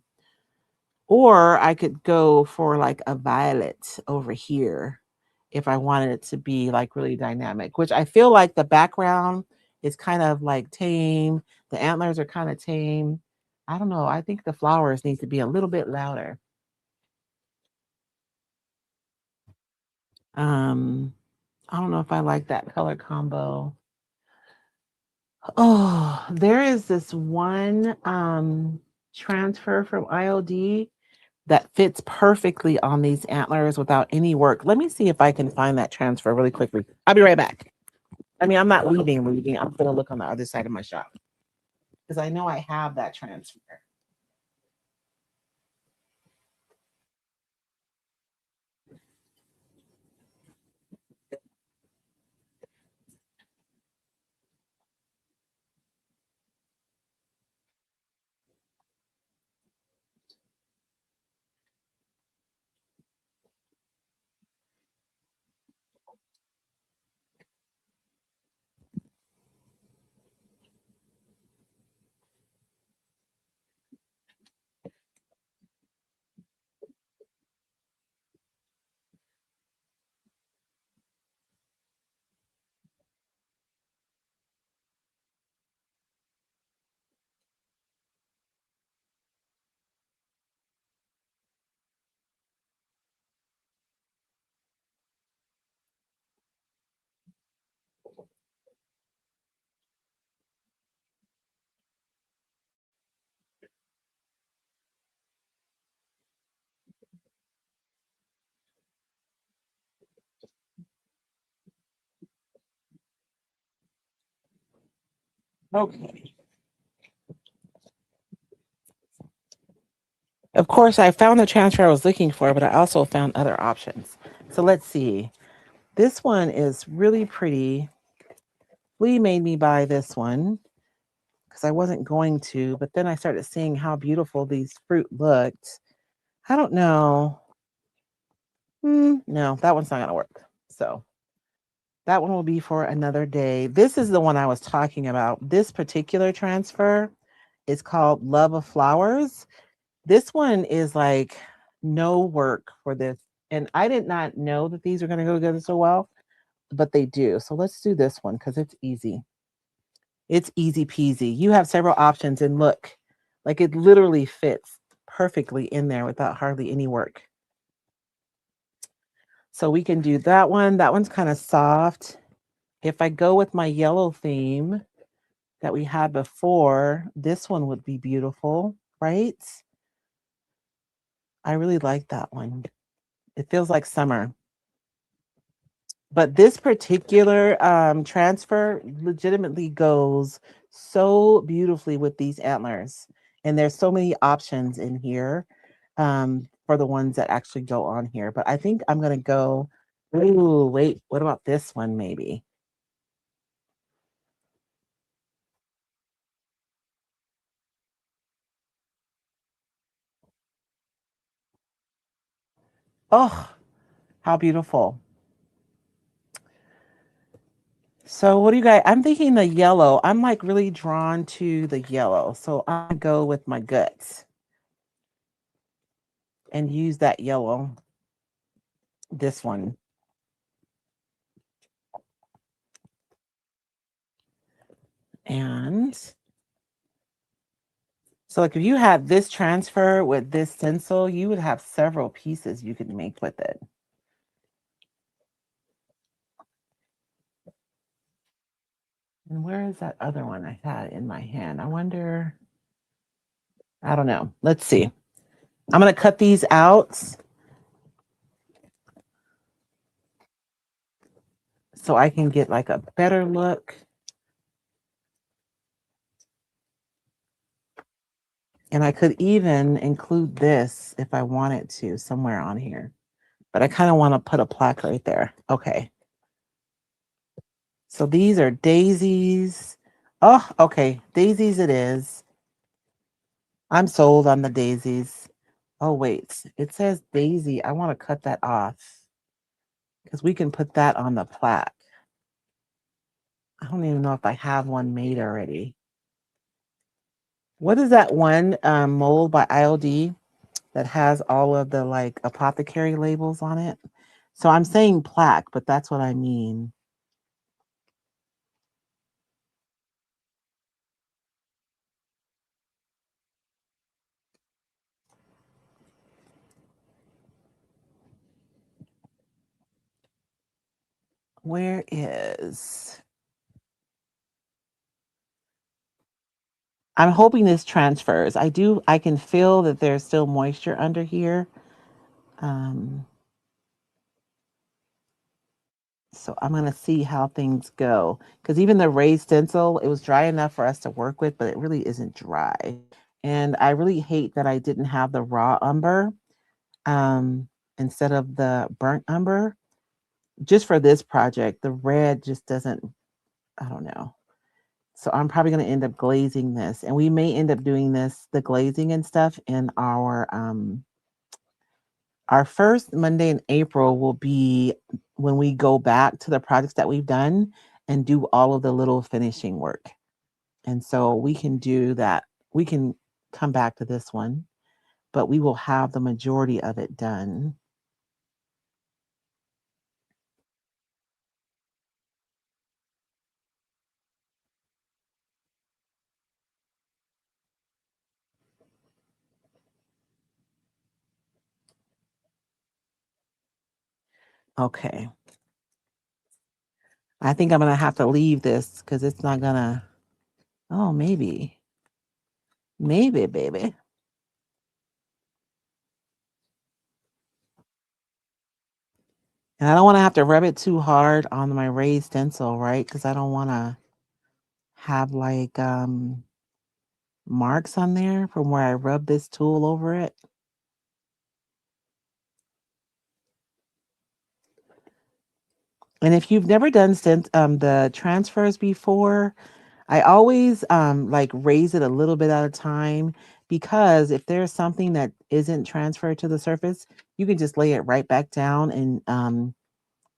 Or I could go for like a violet over here if I wanted it to be like really dynamic, which I feel like the background is kind of like tame. The antlers are kind of tame. I don't know. I think the flowers need to be a little bit louder. Um, I don't know if I like that color combo. Oh, there is this one transfer from IOD that fits perfectly on these antlers without any work. Let me see if I can find that transfer really quickly. I'll be right back. I mean, I'm not leaving. I'm going to look on the other side of my shop because I know I have that transfer. Okay. Of course, I found the transfer I was looking for, but I also found other options. So let's see. This one is really pretty. Lee made me buy this one because I wasn't going to, but then I started seeing how beautiful these fruit looked. I don't know. No, that one's not going to work. So that one will be for another day. This is the one I was talking about. This particular transfer is called Love of Flowers. This one is like no work for this. And I did not know that these are going to go together so well, but they do. So let's do this one because it's easy. It's easy peasy. You have several options, and look, like it literally fits perfectly in there without hardly any work. So we can do that one. That one's kind of soft. If I go with my yellow theme that we had before, this one would be beautiful, right? I really like that one. It feels like summer. But this particular transfer legitimately goes so beautifully with these antlers. And there's so many options in here for the ones that actually go on here. But I think I'm going to go, ooh, wait, what about this one maybe? Oh, how beautiful. So what do you guys, I'm thinking the yellow. I'm like really drawn to the yellow. So I go with my guts and use that yellow. This one. And so like if you had this transfer with this stencil, you would have several pieces you could make with it. And where is that other one I had in my hand? I wonder, I don't know. Let's see. I'm going to cut these out so I can get like a better look. And I could even include this if I wanted to somewhere on here. But I kind of want to put a plaque right there. Okay. So these are daisies. Oh, okay. Daisies it is. I'm sold on the daisies. Oh, wait. It says daisy. I want to cut that off because we can put that on the plaque. I don't even know if I have one made already. What is that one mold by IOD that has all of the like apothecary labels on it. So I'm saying plaque, but that's what I mean. Where is? I'm hoping this transfers. I can feel that there's still moisture under here. Um, so I'm going to see how things go. Because even the raised stencil, it was dry enough for us to work with, but it really isn't dry. And I really hate that I didn't have the raw umber instead of the burnt umber. Just for this project, the red just doesn't, I don't know. So I'm probably going to end up glazing this. And we may end up doing the glazing and stuff in our first Monday in April will be when we go back to the projects that we've done and do all of the little finishing work. And so we can do that. We can come back to this one, but we will have the majority of it done. Okay. I think I'm going to have to leave this because it's not going to. Oh, maybe. Maybe, baby. And I don't want to have to rub it too hard on my raised stencil, right? Because I don't want to have like marks on there from where I rub this tool over it. And if you've never done the transfers before, I always like raise it a little bit at a time because if there's something that isn't transferred to the surface, you can just lay it right back down and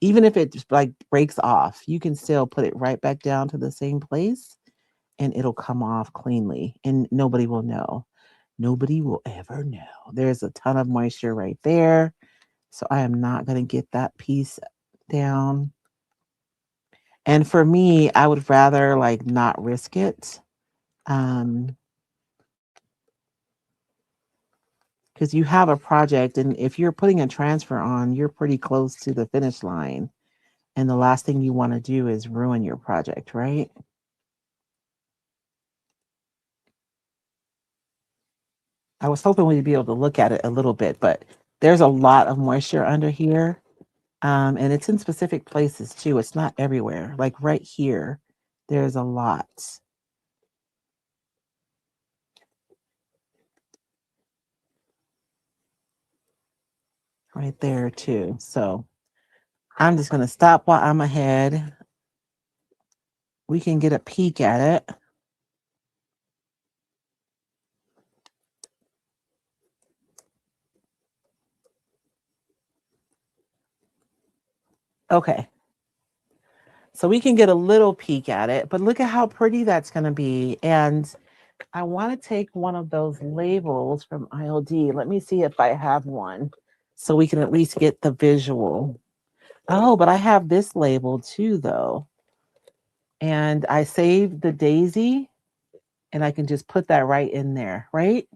even if it just like breaks off, you can still put it right back down to the same place and it'll come off cleanly and nobody will know. Nobody will ever know. There's a ton of moisture right there. So I am not going to get that piece down. And for me, I would rather like not risk it. Because you have a project and if you're putting a transfer on, you're pretty close to the finish line. And the last thing you want to do is ruin your project, right? I was hoping we'd be able to look at it a little bit, but there's a lot of moisture under here. And it's in specific places too. It's not everywhere. Like right here, there's a lot right there too. So I'm just going to stop while I'm ahead. We can get a peek at it. Okay. So we can get a little peek at it, but look at how pretty that's going to be. And I want to take one of those labels from ILD. Let me see if I have one so we can at least get the visual. Oh, but I have this label too, though. And I saved the daisy and I can just put that right in there, right?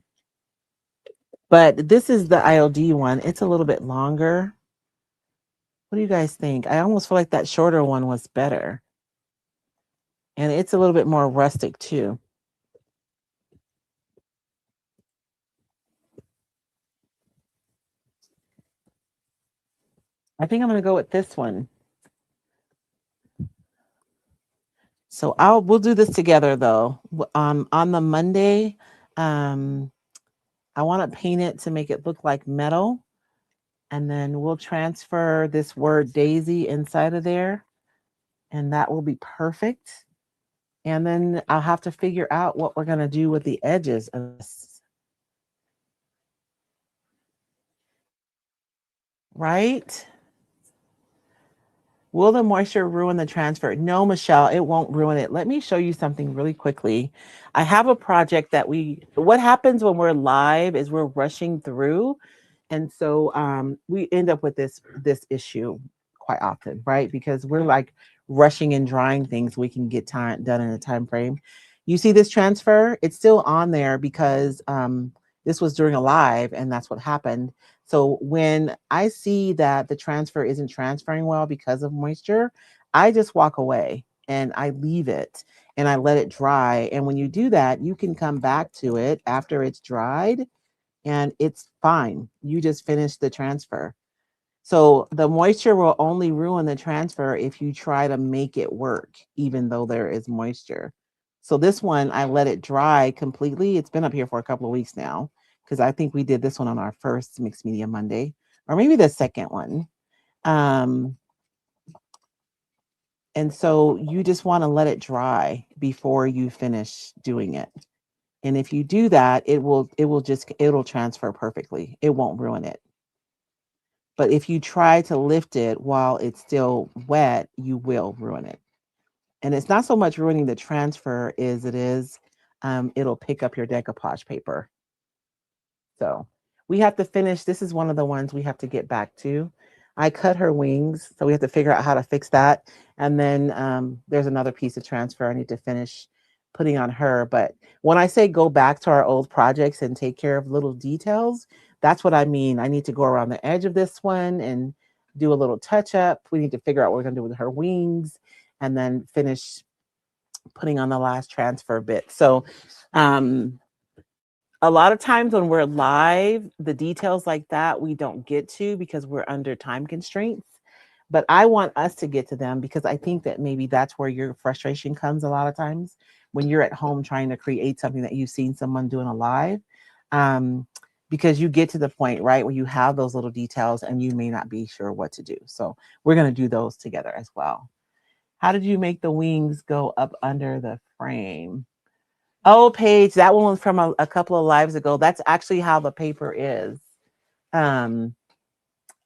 But this is the ILD one. It's a little bit longer. What do you guys think? I almost feel like that shorter one was better. And it's a little bit more rustic too. I think I'm going to go with this one. So we'll do this together though. On the Monday, um, I want to paint it to make it look like metal. And then we'll transfer this word daisy inside of there. And that will be perfect. And then I'll have to figure out what we're going to do with the edges of this. Right? Will the moisture ruin the transfer? No, Michelle, it won't ruin it. Let me show you something really quickly. I have a project that what happens when we're live is we're rushing through. And so we end up with this issue quite often, right? Because we're like rushing and drying things we can get time done in a time frame. You see this transfer? It's still on there because this was during a live and that's what happened. So when I see that the transfer isn't transferring well because of moisture, I just walk away and I leave it and I let it dry. And when you do that, you can come back to it after it's dried and it's fine. You just finish the transfer. So the moisture will only ruin the transfer if you try to make it work, even though there is moisture. So this one, I let it dry completely. It's been up here for a couple of weeks now because I think we did this one on our first Mixed Media Monday, or maybe the second one. Um, and so you just want to let it dry before you finish doing it. And if you do that, it'll transfer perfectly. It won't ruin it. But if you try to lift it while it's still wet, you will ruin it. And it's not so much ruining the transfer as it is, it'll pick up your decoupage paper. So we have to finish. This is one of the ones we have to get back to. I cut her wings, so we have to figure out how to fix that. And then there's another piece of transfer I need to finish putting on her. But when I say go back to our old projects and take care of little details, that's what I mean. I need to go around the edge of this one and do a little touch up. We need to figure out what we're going to do with her wings and then finish putting on the last transfer bit. So a lot of times when we're live, the details like that we don't get to because we're under time constraints. But I want us to get to them because I think that maybe that's where your frustration comes a lot of times when you're at home trying to create something that you've seen someone doing a live. Because you get to the point, right, where you have those little details and you may not be sure what to do. So we're going to do those together as well. How did you make the wings go up under the frame? Oh, Paige, that one was from a couple of lives ago. That's actually how the paper is. Um,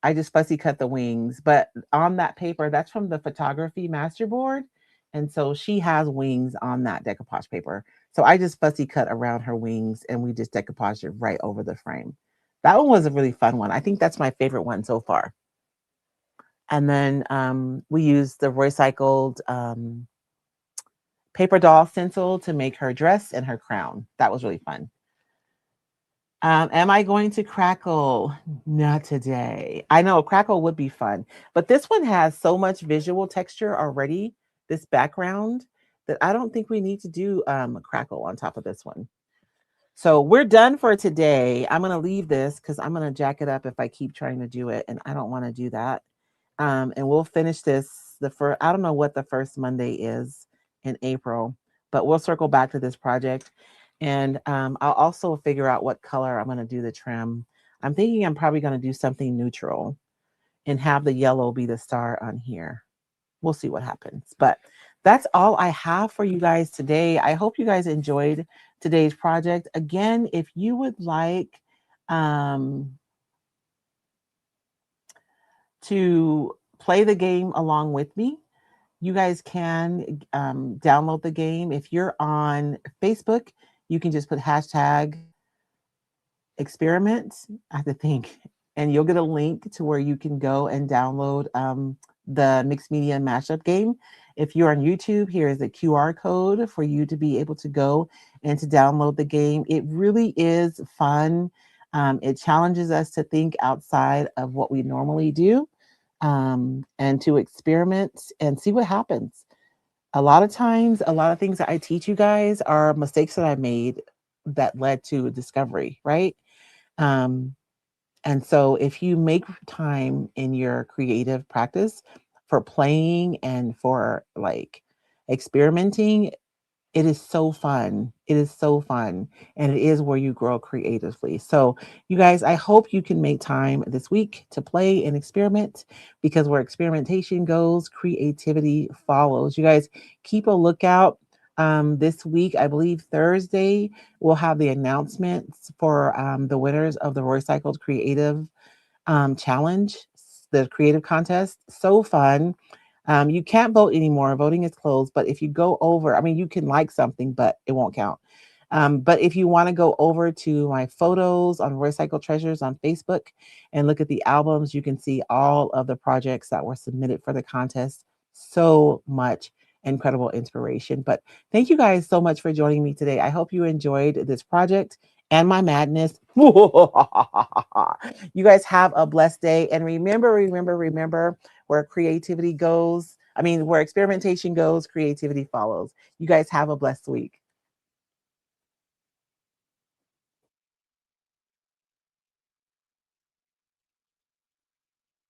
I just fussy cut the wings, but on that paper, that's from the photography masterboard. And so she has wings on that decoupage paper. So I just fussy cut around her wings and we just decoupaged it right over the frame. That one was a really fun one. I think that's my favorite one so far. And then we used the Roycycled paper doll stencil to make her dress and her crown. That was really fun. Am I going to Crackle? Not today. I know Crackle would be fun, but this one has so much visual texture already, this background, that I don't think we need to do Crackle on top of this one. So we're done for today. I'm going to leave this because I'm going to jack it up if I keep trying to do it, and I don't want to do that. And we'll finish this I don't know what the first Monday is in April, but we'll circle back to this project. And I'll also figure out what color I'm going to do the trim. I'm thinking I'm probably going to do something neutral and have the yellow be the star on here. We'll see what happens. But that's all I have for you guys today. I hope you guys enjoyed today's project. Again, if you would like to play the game along with me, you guys can download the game. If you're on Facebook, you can just put hashtag experiment, I have to think, and you'll get a link to where you can go and download the Mixed Media Mashup Game. If you're on YouTube, here is the QR code for you to be able to go and to download the game. It really is fun. It challenges us to think outside of what we normally do and to experiment and see what happens. A lot of times, a lot of things that I teach you guys are mistakes that I made that led to discovery, right? Um, and so if you make time in your creative practice for playing and for like experimenting, it is so fun. It is so fun. And it is where you grow creatively. So, you guys, I hope you can make time this week to play and experiment because where experimentation goes, creativity follows. You guys keep a lookout. This week, I believe Thursday, we'll have the announcements for the winners of the Roycycled Creative Challenge, the creative contest. So fun. You can't vote anymore. Voting is closed. But if you go over, I mean, you can like something, but it won't count. But if you want to go over to my photos on Roycycled Treasures on Facebook and look at the albums, you can see all of the projects that were submitted for the contest. So much incredible inspiration. But thank you guys so much for joining me today. I hope you enjoyed this project and my madness. You guys have a blessed day. And remember, where creativity goes, I mean, where experimentation goes, creativity follows. You guys have a blessed week.